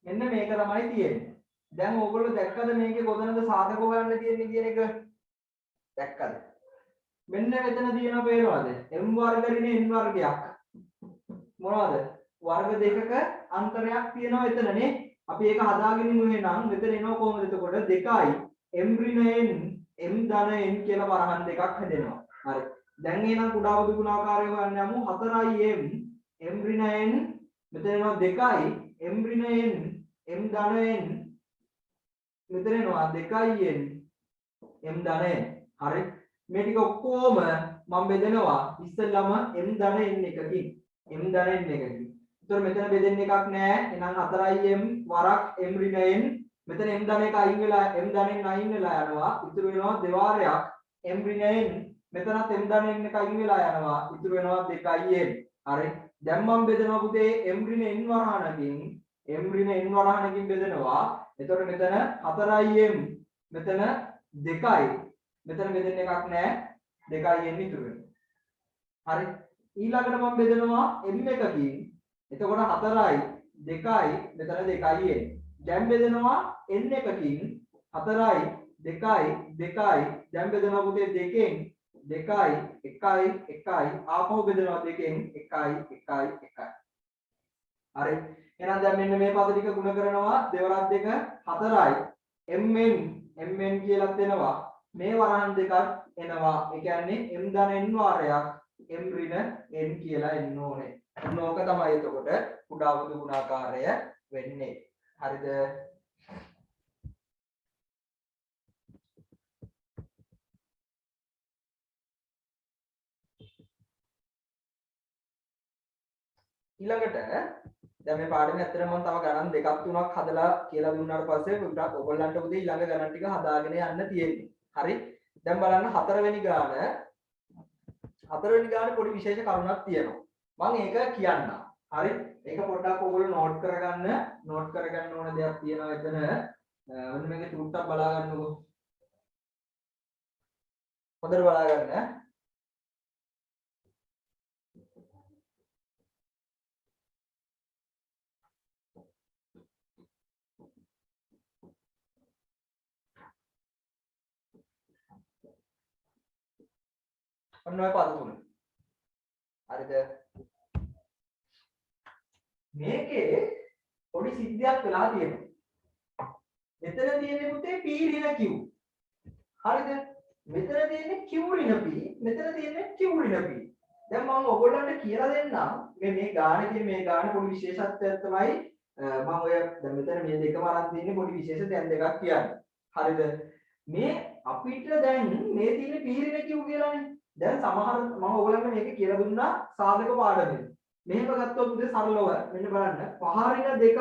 මෙන්න මේක තමයි තියෙන්නේ. දැන් ඕගොල්ලෝ දැක්කද මේකේ කොතනද සාධක හොයන්න තියෙන්නේ කියන එක? දැක්කද? මෙන්න මෙතන තියෙනවා පේනවද? m වර්ග ඍණ n වර්ගයක්. මොනවද? වර්ග දෙකක අන්තරයක් තියෙනවා එතනනේ. අපි ඒක හදාගෙන ඉමු එහෙනම්. මෙතන එනවා කොහොමද එතකොට? 2යි m ඍණ n m ධන n කියලා වරහන් දෙකක් හැදෙනවා. හරි. දැන් එහෙනම් කුඩා බුදු ගුණාකාරය හොයන්න යමු. 4යි m ඍණ n මෙතන එනවා 2යි m ඍණ n m ධන n මෙතන එනවා 2යි m ධන n. හරි. මේ ටික ඔක්කොම මම බෙදනවා ඉස්සෙල්ලාම m ධන n එකකින්. m ධන n එකකින්. ඒතර මෙතන බෙදෙන්න එකක් නැහැ. එහෙනම් 4යි m වරක් m ඍණ n මෙතන m ධන එක අයින් වෙලා m ධන n අයින් වෙලා යනවා. ඉතුරු වෙනවා දෙවාරයක් m ඍණ n මෙතනත් m ධන n එක අයින් වෙලා යනවා. ඉතුරු වෙනවා 2යි m. හරි. දැන් මම බෙදනවා පුතේ m ඍණ n වරහණකින් m ඍණ n වරහණකින් බෙදනවා. එතකොට මෙතන 4යි m මෙතන 2යි මෙතන බෙදෙන්න එකක් නැහැ 2යි n ඉතුරු වෙනවා. හරි. ඊළඟට මම බෙදනවා m එකකින්. එතකොට 4යි 2යි මෙතන 2යි n. දැන් බෙදනවා n එකකින් 4යි 2යි 2යි දැන් බෙදනවා පුතේ 2කින් 2යි 1යි 1යි ආපහු බෙදනවා 2කින් 1යි 1යි 1යි. හරි. එහෙනම් දැන් මෙන්න මේ පද ටික ගුණ කරනවා දෙවරක් දෙක 4යි mn කියලාත් එනවා. මේ වරහන් දෙකක් එනවා. ඒ කියන්නේ m ධන n වාරයක් m ඍණ n කියලා එන්න ඕනේ. ඕක තමයි එතකොට කුඩා බුදු ගුණාකාරය වෙන්නේ. හරිද? ඊළඟට දැන් මේ පාඩමේ ඇත්තටම මම තව ගණන් දෙකක් තුනක් හදලා කියලා දුන්නාට පස්සේ ඔයගොල්ලන්ට උදේ ඊළඟ ගණන් ටික හදාගෙන යන්න තියෙන්නේ. හරි. දැන් බලන්න හතරවෙනි ගානේ පොඩි විශේෂ කරුණක් තියෙනවා. මම ඒක කියන්නම්. හරි. ඒක පොඩ්ඩක් ඔයගොල්ලෝ නෝට් කරගන්න ඕන දෙයක් තියෙනවා එතන. මෙන්න මේක චුට්ටක් බලා ගන්නකො. හොඳට බලා ගන්න. ඔන්න ඔය පද තුන. හරිද? මේකේ පොඩි සිද්ධියක් වෙලා තියෙනවා. මෙතන තියෙන්නේ පුතේ p ඍණ q. හරිද? මෙතන තියෙන්නේ q ඍණ p, මෙතන තියෙන්නේ q ඍණ p. දැන් මම ඔයගොල්ලන්ට කියලා දෙන්නම් මේ ගානේ මේ ගානේ පොඩි විශේෂත්වයක් තමයි මම ඔය දැන් මෙතන මේ දෙකම අරන් තියෙන්නේ පොඩි විශේෂ දැන් දෙකක් කියන්නේ. හරිද? මේ අපිට දැන් මේ තියෙන්නේ p ඍණ q කියලානේ. දැන් සමහර මම ඔයගලන්ට මේක කියලා දුන්නා සාධක පාඩමේ. මෙහෙම ගත්තොත් උදේ සරලව මෙන්න බලන්න 5 ඍණ 2යි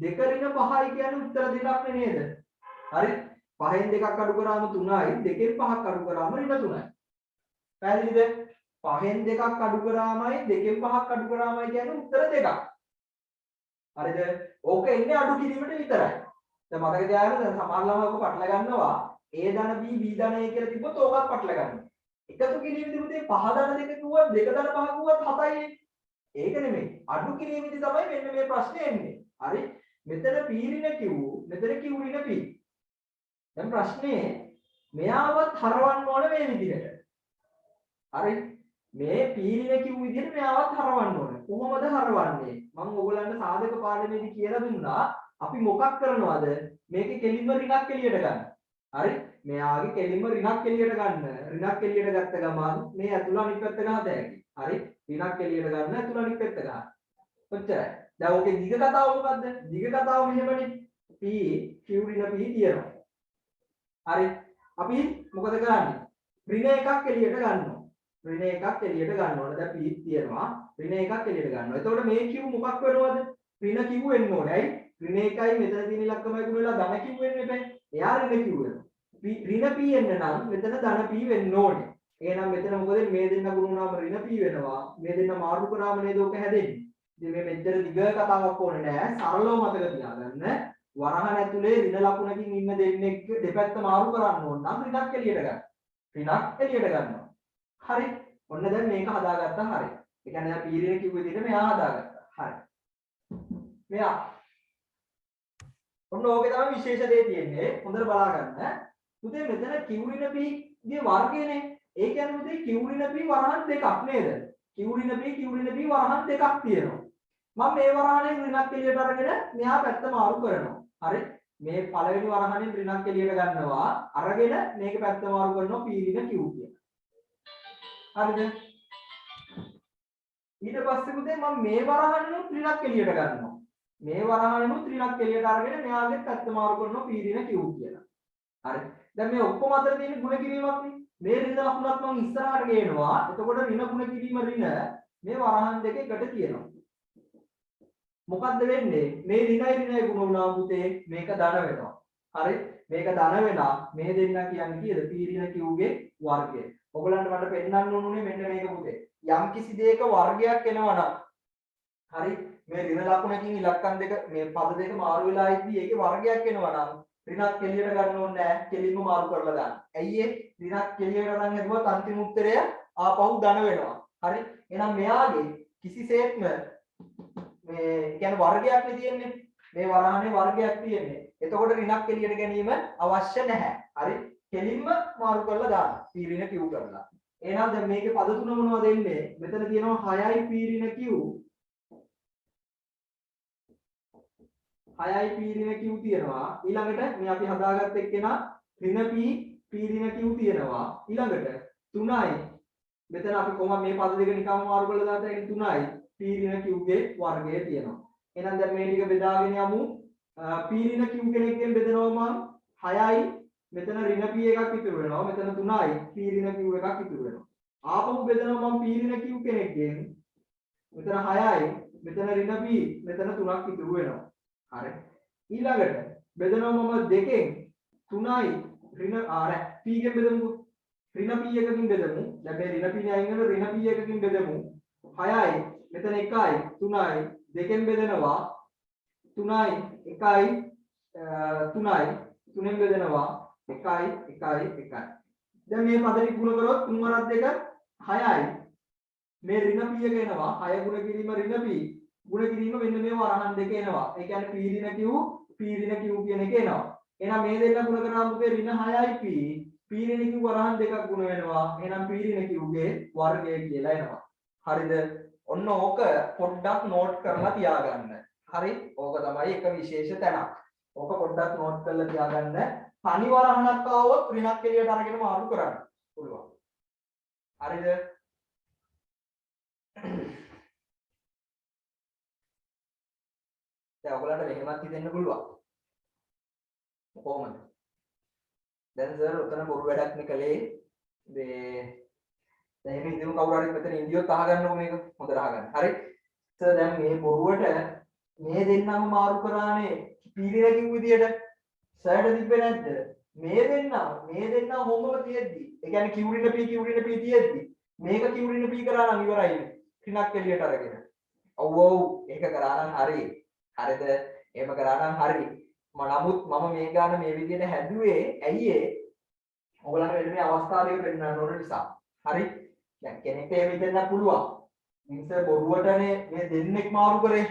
2 ඍණ 5යි කියන්නේ උත්තර දෙකක් නේද? හරි? 5න් දෙකක් අඩු කරාම 3යි 2න් 5ක් අඩු කරාම ඍණ 3යි. පැහැදිලිද? 5න් දෙකක් අඩු කරාමයි 2න් 5ක් අඩු කරාමයි කියන්නේ උත්තර දෙකක්. හරිද? ඕක එන්නේ අඩු කිරීමට විතරයි. දැන් මතක තියාගන්න දැන් සමහර ළමයි ඔක පටල ගන්නවා a ධන b b ධන a කියලා තිබ්බොත් ඕකත් පටල ගන්නවා. එකතු කිරීමේදී පුතේ 5 ධන 2 කිව්වත් 2 ධන 5 කිව්වත් 7යි. ඒක නෙමෙයි. අඩු කිරීමේදී තමයි මෙන්න මේ ප්‍රශ්නේ එන්නේ. හරි? මෙතන p ඍණ q, මෙතන q ඍණ p. දැන් ප්‍රශ්නේ මෙයාවත් හරවන්න ඕන මේ විදිහට. හරි? මේ p ඍණ q විදිහට මෙයාවත් හරවන්න ඕන. කොහොමද හරවන්නේ? මම ඔයගලන්ට සාධක පාඩමේදී කියලා දුන්නා. අපි මොකක් කරනවද? මේකේ කෙලින්ම ඍණක් එළියට ගන්න. හරි? මෙයාගේ කෙලින්ම ඍණක් එළියට ගන්න. ඍණක් එළියට ගත්ත ගමන් මේ ඇතුළ අනිත් පැත්ත ගහත හැකි. හරි? ඍණක් එළියට ගන්න ඇතුළ අනිත් පැත්ත ගන්න. ඔච්චරයි. දැන් ඕකේ දිග කතාව මොකද්ද? දිග කතාව මෙහෙමනේ. p q ඍණ p තියෙනවා. හරි? අපි මොකද කරන්නේ? ඍණ එකක් එළියට ගන්නවා. ඍණ එකක් එළියට ගන්න ඕන. දැන් p තියෙනවා. ඍණ එකක් එළියට ගන්නවා. එතකොට මේ q මොකක් වෙනවද? ඍණ q වෙන්න ඕනේ. ඇයි? ඍණ එකයි මෙතන තියෙන ඉලක්කමයි ගුණ වෙලා ධන q වෙන්න එපා. එයා ඍණ q වෙනවා. ඍණ p එන්න නම් මෙතන ධන p වෙන්න ඕනේ. එහෙනම් මෙතන මොකද මේ දෙන්න ගුණ වුණාම ඍණ p වෙනවා. මේ දෙන්න මාරු කරාම නේද ඔක හැදෙන්නේ. ඉතින් මේ මෙච්චර දිග කතාවක් ඕනේ නෑ. සරලව මතක තියාගන්න. වරහන් ඇතුලේ ඍණ ලකුණකින් ඉන්න දෙන්නෙක් දෙපැත්ත මාරු කරන්න ඕන නම් ඍණක් එළියට ගන්න. ඍණක් එළියට ගන්නවා. හරි. ඔන්න දැන් මේක හදාගත්තා හරි. ඒ කියන්නේ දැන් පීරින කිව්ව විදිහට මෙයා හදාගත්තා. හරි. මෙයා. ඔන්න ඕකේ තමයි විශේෂ දේ තියෙන්නේ. හොඳට බලා ගන්න. පුතේ මෙතන කිව්රින පීගේ වර්ගයනේ. ඒ කියන්නේ පුතේ කිව්රින පී වරහන් දෙකක් නේද? කිව්රින පී වරහන් දෙකක් තියෙනවා. මම මේ වරහනේ ඍණක් එළියට අරගෙන මෙහා පැත්ත මාරු කරනවා. හරි. මේ පළවෙනි වරහනේ ඍණක් එළියට ගන්නවා. අරගෙන මේක පැත්ත මාරු කරනවා පීරින කිව් කියන. හරිද? ඊට පස්සේ පුතේ මම මේ වරහනෙනුත් ඍණක් එළියට ගන්නවා. මේ වරහනෙනුත් ඍණක් එළියට අරගෙන මෙයාගේ පැත්ත මාරු කරනවා පීරින කිව් කියලා. හරි. දැන් මේ ඔක්කොම අතර තියෙන ගුණ කිරීමක් නේ. මේ ඍණ ලකුණක් මම ඉස්සරහට ගේනවා. එතකොට ඍණ ගුණ කිරීම ඍණ මේ වරහන් දෙක එකට තියෙනවා. මොකද්ද වෙන්නේ? මේ ඍණයි ගුණ වුණා පුතේ මේක ධන වෙනවා. හරි. මේක ධන වෙනා මේ දෙන්න කියන්නේ කීයද? පීරින කිව්ගේ වර්ගය. ඔයගලන්ට මට පෙන්නන්න ඕනුනේ මෙන්න මේක පුතේ. යම් කිසි දෙයක වර්ගයක් එනවා නම් හරි මේ ඍණ ලකුණකින් ඉලක්කම් දෙක මේ පද දෙක මාරු වෙලා ඉද්දි ඒකේ වර්ගයක් එනවා නම් ඍණක් එළියට ගන්න ඕනේ නැහැ. කෙලින්ම මාරු කරලා දාන්න. ඇයි ඒ? ඍණක් එළියට ගන්න හැදුවත් අන්තිම උත්තරය ආපහු ධන වෙනවා. හරි. එහෙනම් මෙයාගේ කිසිසේත්ම මේ කියන්නේ වර්ගයක් නේ තියෙන්නේ. මේ වරහනේ වර්ගයක් තියෙන්නේ. එතකොට ඍණක් එළියට ගැනීම අවශ්‍ය නැහැ. හරි. කෙලින්ම මාරු කරලා දාන්න. පීරින කිව් කරලා. එහෙනම් දැන් මේකේ පද තුන මොනවද එන්නේ? මෙතන තියෙනවා 6යි පීරින කිව්. 6යි පීරින කිව් තියෙනවා. ඊළඟට මේ අපි හදාගත්ත එක්කෙනා ඍණ පීරින කිව් තියෙනවා. ඊළඟට 3යි. මෙතන අපි කොහොම මේ පද දෙක නිකම්ම මාරු කරලා දාලා තියෙන 3යි පීරින කිව්ගේ වර්ගය තියෙනවා. එහෙනම් දැන් මේ ටික බෙදාගෙන යමු. පීරින කිව් කෙනෙක්ගෙන් බෙදනවා මම 6යි මෙතන ඍණ p එකක් ඉතුරු වෙනවා. මෙතන 3යි පීරින කිව් එකක් ඉතුරු වෙනවා. ආපහු බෙදනවා මම පීරින කිව් කෙනෙක්ගෙන් මෙතන 6යි මෙතන ඍණ p මෙතන 3ක් ඉතුරු වෙනවා. හරි. ඊළඟට බෙදනවා මම දෙකෙන් 3යි ඍණ p ගෙන් බෙදමුකෝ. ඍණ p එකකින් බෙදමු. දැන් මේ ඍණ p නේ අයින් කරලා ඍණ p එකකින් බෙදමු. 6යි මෙතන 1යි 3යි දෙකෙන් බෙදනවා 3යි 1යි 3යි 3ෙන් බෙදනවා 1යි 1යි 1යි. දැන් මේ පද ටික ගුණ කරොත් 3 වරක් 2 6යි. මේ ඍණ p එක එනවා 6 ගුණ කිරීම ඍණ p ගුණ කිරීම මෙන්න මේ වරහන් දෙක එනවා. ඒ කියන්නේ පීරින කිව් කියන එක එනවා. එහෙනම් මේ දෙන්න ගුණ කරාම පුතේ ඍණ 6යි p පීරින කිව් වරහන් දෙකක් ගුණ වෙනවා. එහෙනම් පීරින කිව්ගේ වර්ගය කියලා එනවා. හරිද? ඔන්න ඕක පොඩ්ඩක් නෝට් කරලා තියාගන්න. හරි? ඕක තමයි එක විශේෂ තැනක්. ඕක පොඩ්ඩක් නෝට් කරලා තියාගන්න. තනි වරහණක් ආවොත් ඍණක් එළියට අරගෙන මාරු කරන්න පුළුවන්. හරිද? දැන් ඔයගලන්ට මෙහෙමත් හිතෙන්න පුළුවන්. කොහොමද? දැන් සර් උතන බොරු වැඩක් නේ කළේ. දැන් එහෙම ඉතින් කවුරු හරි මෙතන ඉන්දියොත් අහගන්නකො මේක. හොඳට අහගන්න. හරි? සර් දැන් මේ බොරුවට මේ දෙන්නම මාරු කරානේ පීරින කිව් විදියට. සර්ට තිබ්බේ නැද්ද? මේ දෙන්න හොමම තියෙද්දි. ඒ කියන්නේ කිව්රින p තියෙද්දි මේක කිව්රින p කරා නම් ඉවරයි. ඍණක් එළියට අරගෙන. ඔව් ඒක කරා නම් හරි. හරිද? එහෙම කරා නම් හරි. නමුත් මම මේ ගාන මේ විදිහට හැදුවේ ඇයි ඒ? ඔයගලන්ට මෙන්න මේ අවස්ථාව දෙක පෙන්නන්න ඕන නිසා. හරි? දැන් කෙනෙක්ට එහෙම හිතෙන්න පුළුවන්. මිනිස්සු බොරුවටනේ මේ දෙන්නෙක් මාරු කරේ.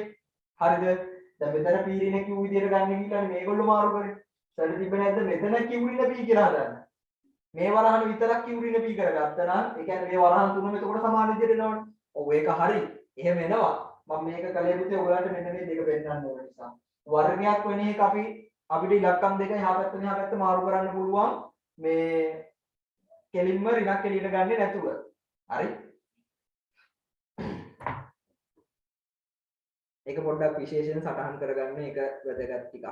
හරිද? දැන් මෙතන පීරින කිව් විදිහට ගන්න ගිහලා මේගොල්ලෝ මාරු කරේ. සර් තිබ්බේ නැද්ද මෙතන කිව්රින p කියලා හදන්න. මේ වරහන විතරක් කිව්රින p කරගත්තා නම් ඒ කියන්නේ මේ වරහන් තුනම එතකොට සමාන විදිහට එනවනේ. ඔව් ඒක හරි. එහෙම එනවා. මම මේක කලේ පුතේ ඔයගලන්ට මෙන්න මේ දෙක පෙන්නන්න ඕන නිසා. වර්ගයක් වෙන එක අපිට ඉලක්කම් දෙක එහා පැත්ත මෙහා පැත්ත මාරු කරන්න පුළුවන්. මේ කෙලින්ම ඍණක් එළියට ගන්නේ නැතුව. හරි? ඒක පොඩ්ඩක් විශේෂයෙන් සටහන් කරගන්න ඒක වැදගත් ටිකක්.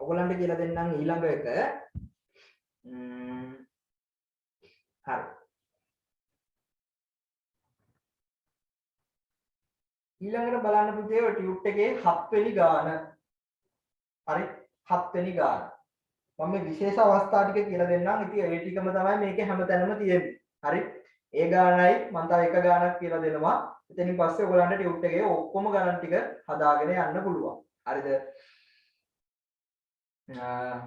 ඔයගලන්ට කියලා දෙන්නම් ඊළඟ එක. හරි. ඊළඟට බලන්න පුතේ ඔය ටියුට් එකේ 7 වෙනි ගාන. හරි? 7 වෙනි ගාන. මම මේ විශේෂ අවස්ථා ටික කියලා දෙන්නම්. ඉතින් ඒ ටිකම තමයි මේකේ හැමතැනම තියෙන්නේ. හරි? ඒ ගානයි මම තව එක ගානක් කියලා දෙනවා. එතනින් පස්සේ ඔයගලන්ට ටියුට් එකේ ඔක්කොම ගණන් ටික හදාගෙන යන්න පුළුවන්. හරිද?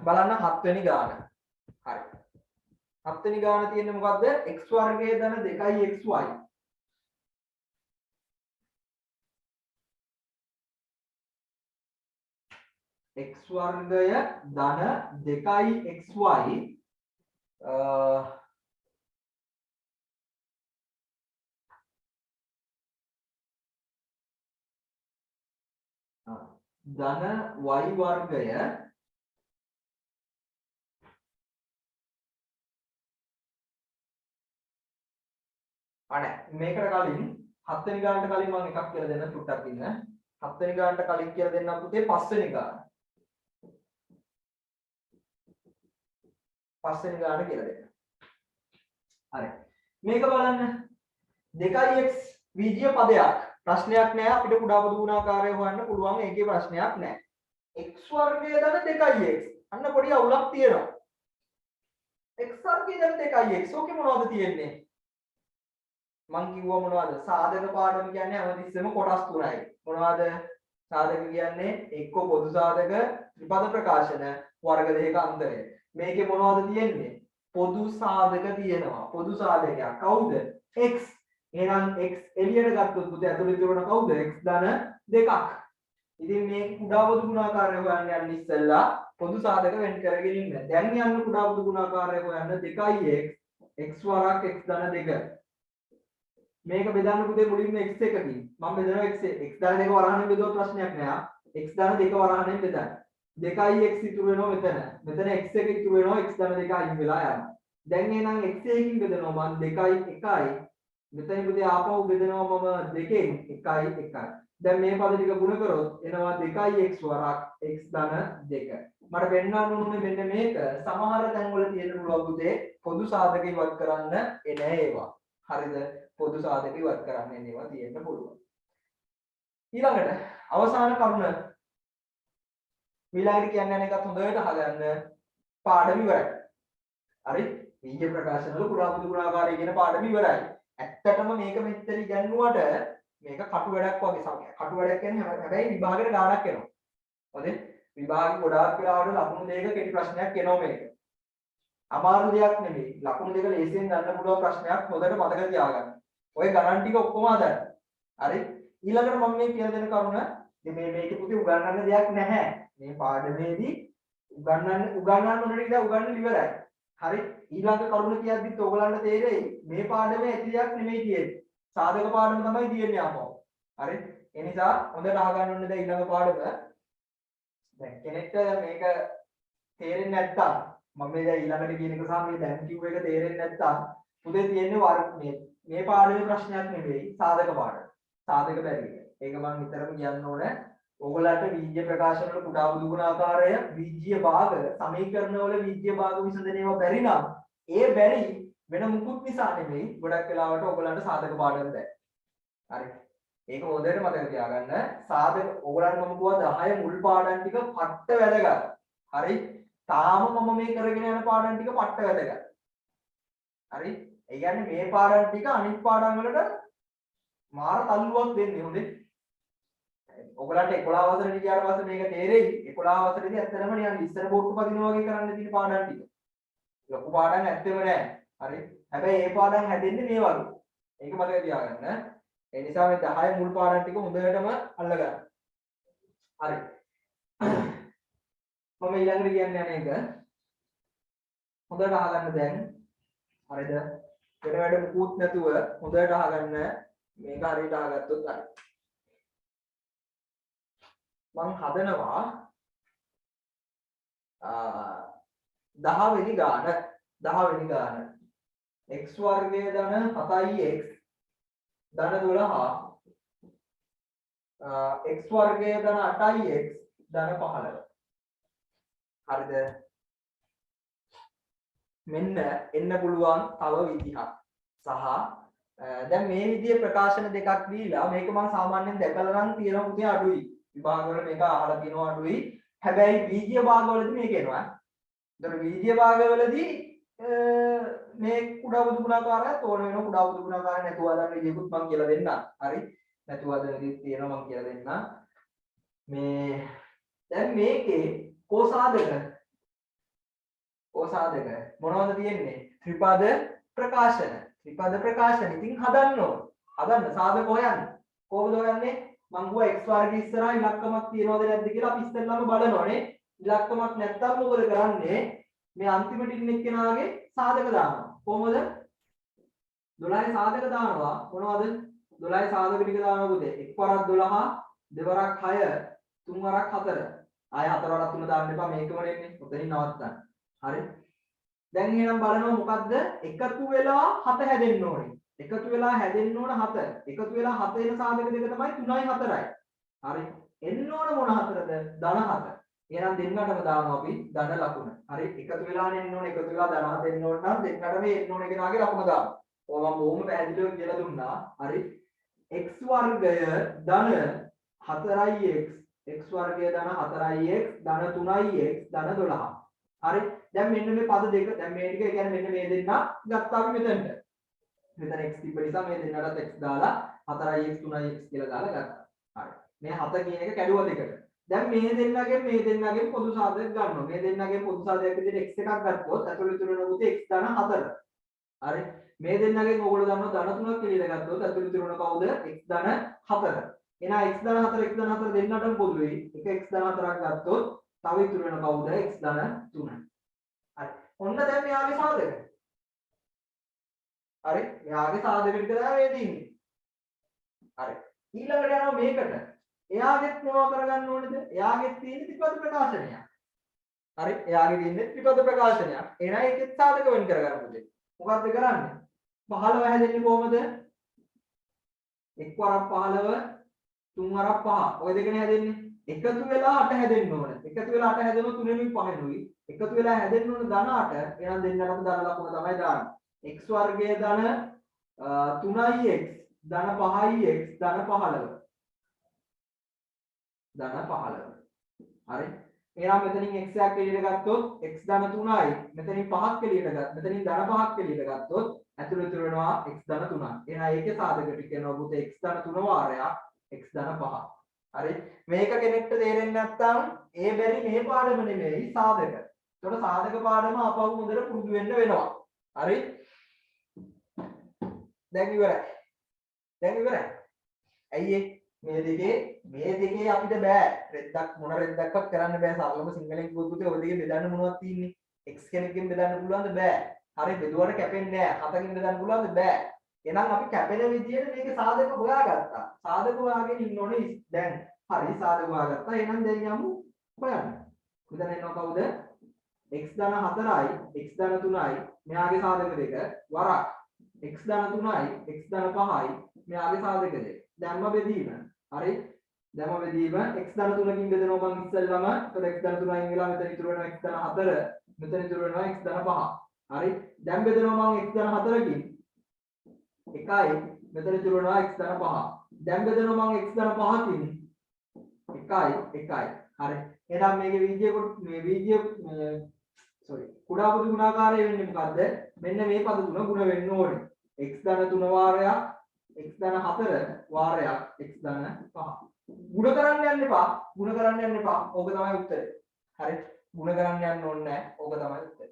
බලන්න 7 වෙනි ගාන. හරි. 7 වෙනි ගාන තියෙන්නේ මොකද්ද? x වර්ගය ධන 2xy. x වර්ගය ධන 2xy ධන y වර්ගය අනේ මේකට කලින් 7 වෙනි ගානට කලින් මම එකක් කියලා දෙන්න ටුට්ටක් ඉන්න 7 වෙනි ගානට කලින් කියලා දෙන්නම් පුතේ 5 වෙනි ගාන 5 වෙනි ගාන කියලා දෙන්න. හරි. මේක බලන්න 2x විජ්‍ය පදයක් ප්‍රශ්නයක් නෑ අපිට කුඩා පොදු ගුණාකාරය හොයන්න පුළුවන් ඒකේ ප්‍රශ්නයක් නෑ. x වර්ගය ධන 2x අන්න පොඩි අවුලක් තියෙනවා. x වර්ගය ධන 2x ඕකේ මොනවද තියෙන්නේ? මං කිව්වා මොනවද? සාධක පාඩම කියන්නේ හැමතිස්සෙම කොටස් තුනයි. මොනවද? සාධක කියන්නේ එක්ක පොදු සාධක, ත්‍රිපද ප්‍රකාශන, වර්ග දෙකක අන්තරය. මේකේ මොනවද තියෙන්නේ? පොදු සාධක තියෙනවා. පොදු සාධකයක් කවුද? x. එහෙනම් x එළියට ගත්තොත් පුතේ ඇතුළේ තිබුණ කවුද? x ධන 2ක්. ඉතින් මේ කුඩා පොදු ගුණාකාරය හොයන්න යන්න ඉස්සෙල්ලා පොදු සාධක වෙන් කරගෙන ඉන්න. දැන් යන්න කුඩා පොදු ගුණාකාරය හොයන්න 2x x වරක් x ධන 2. මේක බෙදන්න පුතේ මුලින්ම x එකකින්. මම බෙදනවා x ධන 2 වරහණෙන් බෙදුවා ප්‍රශ්නයක් නෑ. x ධන 2 වරහණෙන් බෙදන්න. 2x ඉතුරු වෙනවා මෙතන. මෙතන x එක ඉතුරු වෙනවා x ධන 2 අයින් වෙලා යනවා. දැන් එහෙනම් x එකකින් බෙදනවා මම 2යි 1යි. මෙතන පුතේ ආපහු බෙදනවා මම 2කින් 1යි 1යි. දැන් මේ පද ටික ගුණ කරොත් එනවා 2x වරක් x ධන 2. මට පෙන්වන්න ඕනේ මෙන්න මේක සමහර තැන්වල තියෙන පුළුවන් පුතේ පොදු සාධක ඉවත් කරන්න එන ඒවා. හරිද? පොදු සාධක ඉවත් කරන්න එන ඒවා තියෙන්න පුළුවන්. ඊළඟට අවසාන කරුණ ඊළඟට කියන්නේ එකත් හොඳට අහගන්න පාඩම ඉවරයි. හරි? විජ්‍ය ප්‍රකාශන වල කුඩා පොදු ගුණාකාරය කියන පාඩම ඉවරයි. ඇත්තටම මේක මෙච්චර ඉගෙනුවට මේක කටු වැඩක් වගේ සමයක්. කටු වැඩක් කියන්නේ හැබැයි විභාගෙට ගාණක් එනවා. හරිද? විභාගෙ ගොඩාක් වෙලාවට ලකුණු දෙක කෙටි ප්‍රශ්නයක් එනවා මේක. අමාරු දෙයක් නෙමෙයි. ලකුණු දෙක ලේසියෙන් ගන්න පුළුවන් ප්‍රශ්නයක් හොඳට මතක තියාගන්න. ඔය ගණන් ටික ඔක්කොම හදන්න. හරි? ඊළඟට මම මේ කියලා දෙන කරුණ මේක පුතේ උගන්වන්න දෙයක් නැහැ. මේ පාඩමේදී උගන්වන්න ඕන ටික උගන්වන්න ඉවරයි. හරි? ඊළඟ කරුණ කියද්දිත් ඔයගලන්ට තේරෙයි මේ පාඩමේ ඇති දෙයක් නෙමෙයි තියෙන්නේ. සාධක පාඩම තමයි තියෙන්නේ ආපහු. හරි? ඒ නිසා හොඳට අහගන්න ඕනේ දැන් ඊළඟ පාඩම. දැන් කෙනෙක්ට මේක තේරෙන්නේ නැත්තම් මම මේ දැන් ඊළඟට කියන එක සහ මේ දැන් කිව්ව එක තේරෙන්නේ නැත්තම් පුතේ තියෙන්නේ මේ පාඩමේ ප්‍රශ්නයක් නෙවෙයි සාධක පාඩම. සාධක බැරි එක. ඒක මම නිතරම කියන්න ඕනේ. ඕගොල්ලන්ට විජ්‍ය ප්‍රකාශන වල කුඩා පොදු ගුණාකාරය විජ්‍ය භාග සමීකරණ වල විජ්‍ය භාග විසඳනේවා බැරි නම් ඒ බැරි වෙන මුකුත් නිසා නෙවෙයි ගොඩක් වෙලාවට ඕගොල්ලන්ට සාධක පාඩම් බැහැ. හරි. ඒක හොඳට මතක තියාගන්න. සාධක ඕගොල්ලන්ට මම කිව්වා 10 මුල් පාඩම් ටික පට්ට වැදගත්. හරි. තාම මම මේ කරගෙන යන පාඩම් ටික පට්ට වැදගත්. හරි. ඒ කියන්නේ මේ පාඩම් ටික අනිත් පාඩම් වලට මාර තල්ලුවක් දෙන්නේ හොඳේ. ඔයගලන්ට 11 වසරේදී ගියාට පස්සේ මේක තේරෙයි. 11 වසරේදී ඇත්තටම නිකන් ඉස්සර බෝට්ටු පදිනවා වගේ කරන්න තියෙන පාඩම් ටික. ලොකු පාඩම් ඇත්තෙම නෑ. හරි. හැබැයි මේ පාඩම් හැදෙන්නේ මේ වගේ. ඒක මතක තියාගන්න. ඒ නිසා මේ 10 මුල් පාඩම් ටික හොඳටම අල්ලගන්න. හරි. මම ඊළඟට කියන්නේ අනේක හොඳට අහගන්න දැන්. හරිද? වෙන වැඩ මුකුත් නැතුව හොඳට අහගන්න. මේක හරියට අහගත්තොත් හරි. මම හදනවා 10 වෙනි ගාන x වර්ගය ධන 7x ධන 12 x වර්ගය ධන 8x ධන 15 හරිද? මෙන්න එන්න පුළුවන් තව විදිහක් සහ දැන් මේ විදිහේ ප්‍රකාශන දෙකක් දීලා මේක මම සාමාන්‍යයෙන් දැකලා නම් තියෙනවා පුතේ අඩුයි. විභාගවල මේක අහලා තියෙනවා. අඩුයි. හැබැයි විජ්‍ය භාගවලදී මේක එනවා. ඒතර විජ්‍ය භාගවලදී මේ කුඩා බුදු ගුණාකාරය තෝරන වෙන කුඩා බුදු ගුණාකාරය නැතුව හදන්න විදිහකුත් මම කියලා දෙන්නම්. හරි. නැතුව හදන විදිහක් තියෙනවා මම කියලා දෙන්නම්. මේ දැන් මේකේ කෝසාධක මොනවද තියෙන්නේ? ත්‍රිපද ප්‍රකාශන. ත්‍රිපද ප්‍රකාශන ඉතින් හදන්න ඕන. හදන්න සාධක හොයන්න. කොහොමද හොයන්නේ? මම ගුවා x වර්ගය ඉස්සරහා ඉලක්කමක් තියනවද නැද්ද කියලා අපි ඉස්සෙල්ලාම බලනවානේ. ඉලක්කමක් නැත්තම් මොකද කරන්නේ? මේ අන්තිමට ඉන්න එක්කෙනාගේ සාධක දානවා. කොහොමද? 12 සාධක දානවා. මොනවද? 12 සාධක ටික දානවා පුතේ. 1 වරක් 12, 2 වරක් 6, 3 වරක් 4. ආය 4 වරක් 3 දාන්න එපා මේකම නෙන්නේ. ඔතනින් නවත්තන්න. හරි. දැන් එහෙනම් බලනවා මොකද්ද? එකතු වෙලා 7 හැදෙන්න ඕනේ. එකතු වෙලා හැදෙන්න ඕන 7. එකතු වෙලා 7 එන සාධක දෙක තමයි 3යි 4යි. හරි. එන්න ඕන මොන හතරද? ධන 7. එහෙනම් දෙන්නටම දානවා අපි ධන ලකුණ. හරි. එකතු වෙලා එන්න ඕන එකතු වෙලා ධන 7 එන්න ඕන නම් දෙන්නටම එන්න ඕන කෙනාගේ ලකුණ දානවා. ඔය මම බොහොම පැහැදිලිව කියලා දුන්නා. හරි. x වර්ගය ධන 4ix x වර්ගය ධන 4ix ධන 3ix ධන 12. හරි. දැන් මෙන්න මේ පද දෙක දැන් මේ ටික කියන්නේ මෙන්න මේ දෙන්න ගත්තා අපි මෙතනට. මෙතන x තිබ්බ නිසා මේ දෙන්නටත් x දාලා 4ix 3ix කියලා දාලා ගත්තා. හරි. මේ 7 කියන එක කැඩුවා දෙකට. දැන් මේ දෙන්නගෙන් පොදු සාධක ගන්නවා. මේ දෙන්නගෙන් පොදු සාධකයක් විදිහට x එකක් ගත්තොත් ඇතුළේ ඉතුරු වෙන පුතේ x ධන 4. හරි. මේ දෙන්නගෙන් ඕගොල්ලෝ දන්නවා ධන 3ක් කියලා ගත්තොත් ඇතුළේ ඉතුරු වෙන කවුද? x ධන 4. එහෙනම් x ධන 4 දෙන්නටම පොදුයි. එක x ධන 4ක් ගත්තොත් තව ඉතුරු වෙන කවුද? x ධන 3. හරි. ඔන්න දැන් මෙයාගේ සාධක. හරි. මෙයාගේ සාධක ටික තමයි මේ තියෙන්නේ. හරි. ඊළඟට යනවා මේකට. එයාගෙත් මොනව කරගන්න ඕනේද? එයාගෙත් තියෙන ත්‍රිපද ප්‍රකාශනයක්. හරි. එයාගේ තියෙන ත්‍රිපද ප්‍රකාශනයක්. එහෙනම් ඒකෙත් සාධක වෙන් කරගන්න පුතේ. මොකක්ද කරන්නේ? 15 හැදෙන්නේ කොහමද? 1 වරක් 15, 3 වරක් 5. ඔය දෙකනේ හැදෙන්නේ. එකතු වෙලා 8 හැදෙන්න ඕන. එකතු වෙලා 8 හැදෙනවා 3ෙනුයි 5ෙනුයි. එකතු වෙලා හැදෙන්න ඕන ධන 8. එහෙනම් දෙන්නටම ධන ලකුණ තමයි දාන්නේ. x වර්ගය ධන 3ix ධන 5ix ධන 15. ධන 15. හරි. එහෙනම් මෙතනින් x එකක් එළියට ගත්තොත් x ධන 3යි. මෙතනින් 5ක් එළියට ගත්තා. මෙතනින් ධන 5ක් එළියට ගත්තොත් ඇතුළේ ඉතුරු වෙනවා x ධන 3ක්. එහෙනම් ඒකේ සාධක ටික වෙනවා පුතේ x ධන 3 වාරයක් x ධන 5. හරි. මේක කෙනෙක්ට තේරෙන්නේ නැත්නම් ඒ බැරි මේ පාඩම නෙමෙයි සාධක. ඒතකොට සාධක පාඩම ආපහු හොඳට පුරුදු වෙන්න වෙනවා. හරි. දැන් ඉවරයි. ඇයි මේ දෙකේ අපිට බෑ. රෙද්දක් මොන රෙද්දක්වත් කරන්න බෑ. සරලම සිංහලෙන් කිව්වොත් උදේ ඔය දෙකෙන් බෙදන්න මොනවද තියෙන්නේ? x කෙනෙක්ගෙන් බෙදන්න පුළුවන්ද? බෑ. හරි බෙදුවට කැපෙන්නේ නෑ. 7කින් බෙදන්න පුළුවන්ද? බෑ. එහෙනම් අපි කැපෙන විදියට මේකේ සාධක හොයාගත්තා. සාධක හොයාගෙන ඉන්න ඕනේ දැන්. හරි සාධක හොයාගත්තා. එහෙනම් දැන් යමු හොයන්න. මෙතන එනවා කවුද? x ධන 4යි x ධන 3යි මෙයාගේ සාධක දෙක වරක් x ධන 3යි x ධන 5යි මෙයාගේ සාධක දෙක. දැන්ම බෙදීම. හරි. දැන්ම බෙදීම x ධන 3කින් බෙදනවා මම ඉස්සෙල්ලාම. එතකොට x ධන 3යින් වෙලා මෙතන ඉතුරු වෙනවා x ධන 4. මෙතන ඉතුරු වෙනවා x ධන 5. හරි. දැන් බෙදනවා මම x ධන 4කින්. 1යි මෙතන ඉතුරු වෙනවා x ධන 5. දැන් බෙදනවා මම x ධන 5කින්. 1යි. හරි. එහෙනම් මේකේ කුඩා බුදු ගුණාකාරය වෙන්නේ මොකද්ද? මෙන්න මේ පද තුන ගුණ වෙන්න ඕනේ. x ධන 3 වාරයක් x ධන 4 වාරයක් x ධන 5. ගුණ කරන්න යන්න එපා. ඕක තමයි උත්තරේ. හරි. ගුණ කරන්න යන්න ඕනේ නැහැ. ඕක තමයි උත්තරේ.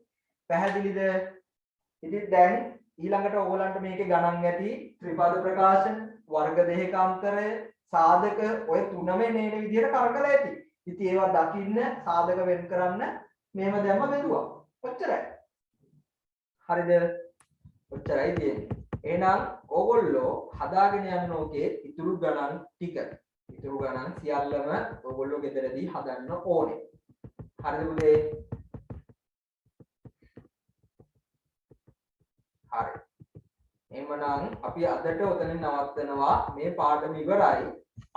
පැහැදිලිද? ඉතින් දැන් ඊළඟට ඕගලන්ට මේකේ ගණන් ඇති ත්‍රිපද ප්‍රකාශන, වර්ග දෙකකාන්තරය, සාධක ඔය තුනම එන විදිහට කරකලා ඇති. ඉතින් ඒවා දකින්න සාධක වෙන් කරන්න මේව දැම්ම බෙදුවා. ඔච්චරයි. හරිද? ඔච්චරයි තියෙන්නේ. එහෙනම් ඕගොල්ලෝ හදාගෙන යන්න ඕකේ ඉතුරු ගණන් ටික. ඉතුරු ගණන් සියල්ලම ඕගොල්ලෝ ගෙදරදී හදන්න ඕනේ. හරිද පුතේ? හරි. එහෙමනම් අපි අදට ඔතනින් නවත්තනවා. මේ පාඩම ඉවරයි.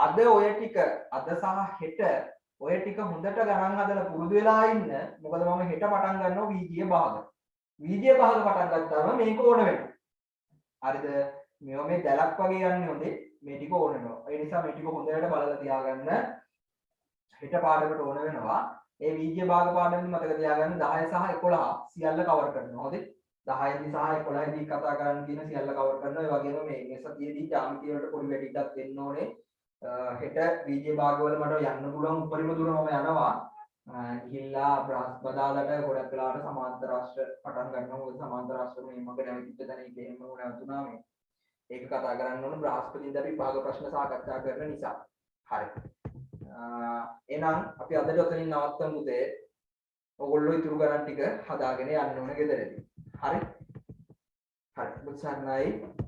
අද ඔය ටික අද සහ හෙට ඔය ටික හොඳට ගණන් හදලා පුරුදු වෙලා ඉන්න. මොකද මම හෙට පටන් ගන්නවා වීජීය භාග. වීජීය භාග පටන් ගත්තාම මේක ඕන වෙනවා. හරිද? මේවා මේ දැලක් වගේ යන්නේ හොඳේ. මේ ටික ඕන වෙනවා. ඒ නිසා මේ ටික හොඳට බලලා තියාගන්න. හෙට පාඩමට ඕන වෙනවා. ඒ වීජීය භාග පාඩමෙන් මතක තියාගන්න 10 සහ 11 සියල්ල කවර් කරනවා. හොඳේ? 10 දී සහ 11 දී කතා කරන්න කියන සියල්ල කවර් කරනවා. ඒ වගේම මේ සතියේදී ජ්‍යාමිතිය වලට පොඩි වැඩිටක් දෙන්න ඕනේ. හෙට විජේ භාගවල මට යන්න පුළුවන් උපරිම දුර මම යනවා. ගිහිල්ලා බ්‍රහස්පතින්දාට ගොඩක් වෙලාවට සමාන්තර රාෂ්ට්‍ර පටන් ගන්නවා. මොකද සමාන්තර රාෂ්ට්‍ර මේ මග නැවතිච්ච තැන ඉතින් මම නැවතුණා මේ. ඒක කතා කරන්න ඕන බ්‍රහස්පතින්දා විභාග ප්‍රශ්න සාකච්ඡා කරන නිසා. හරි. එහෙනම් අපි අදට ඔතනින් නවත්තමු පුතේ. ඔයගොල්ලෝ ඉතුරු ගණන් ටික හදාගෙන යන්න ඕන ගෙදරදී. හරි. හරි. මුත්සන්නයි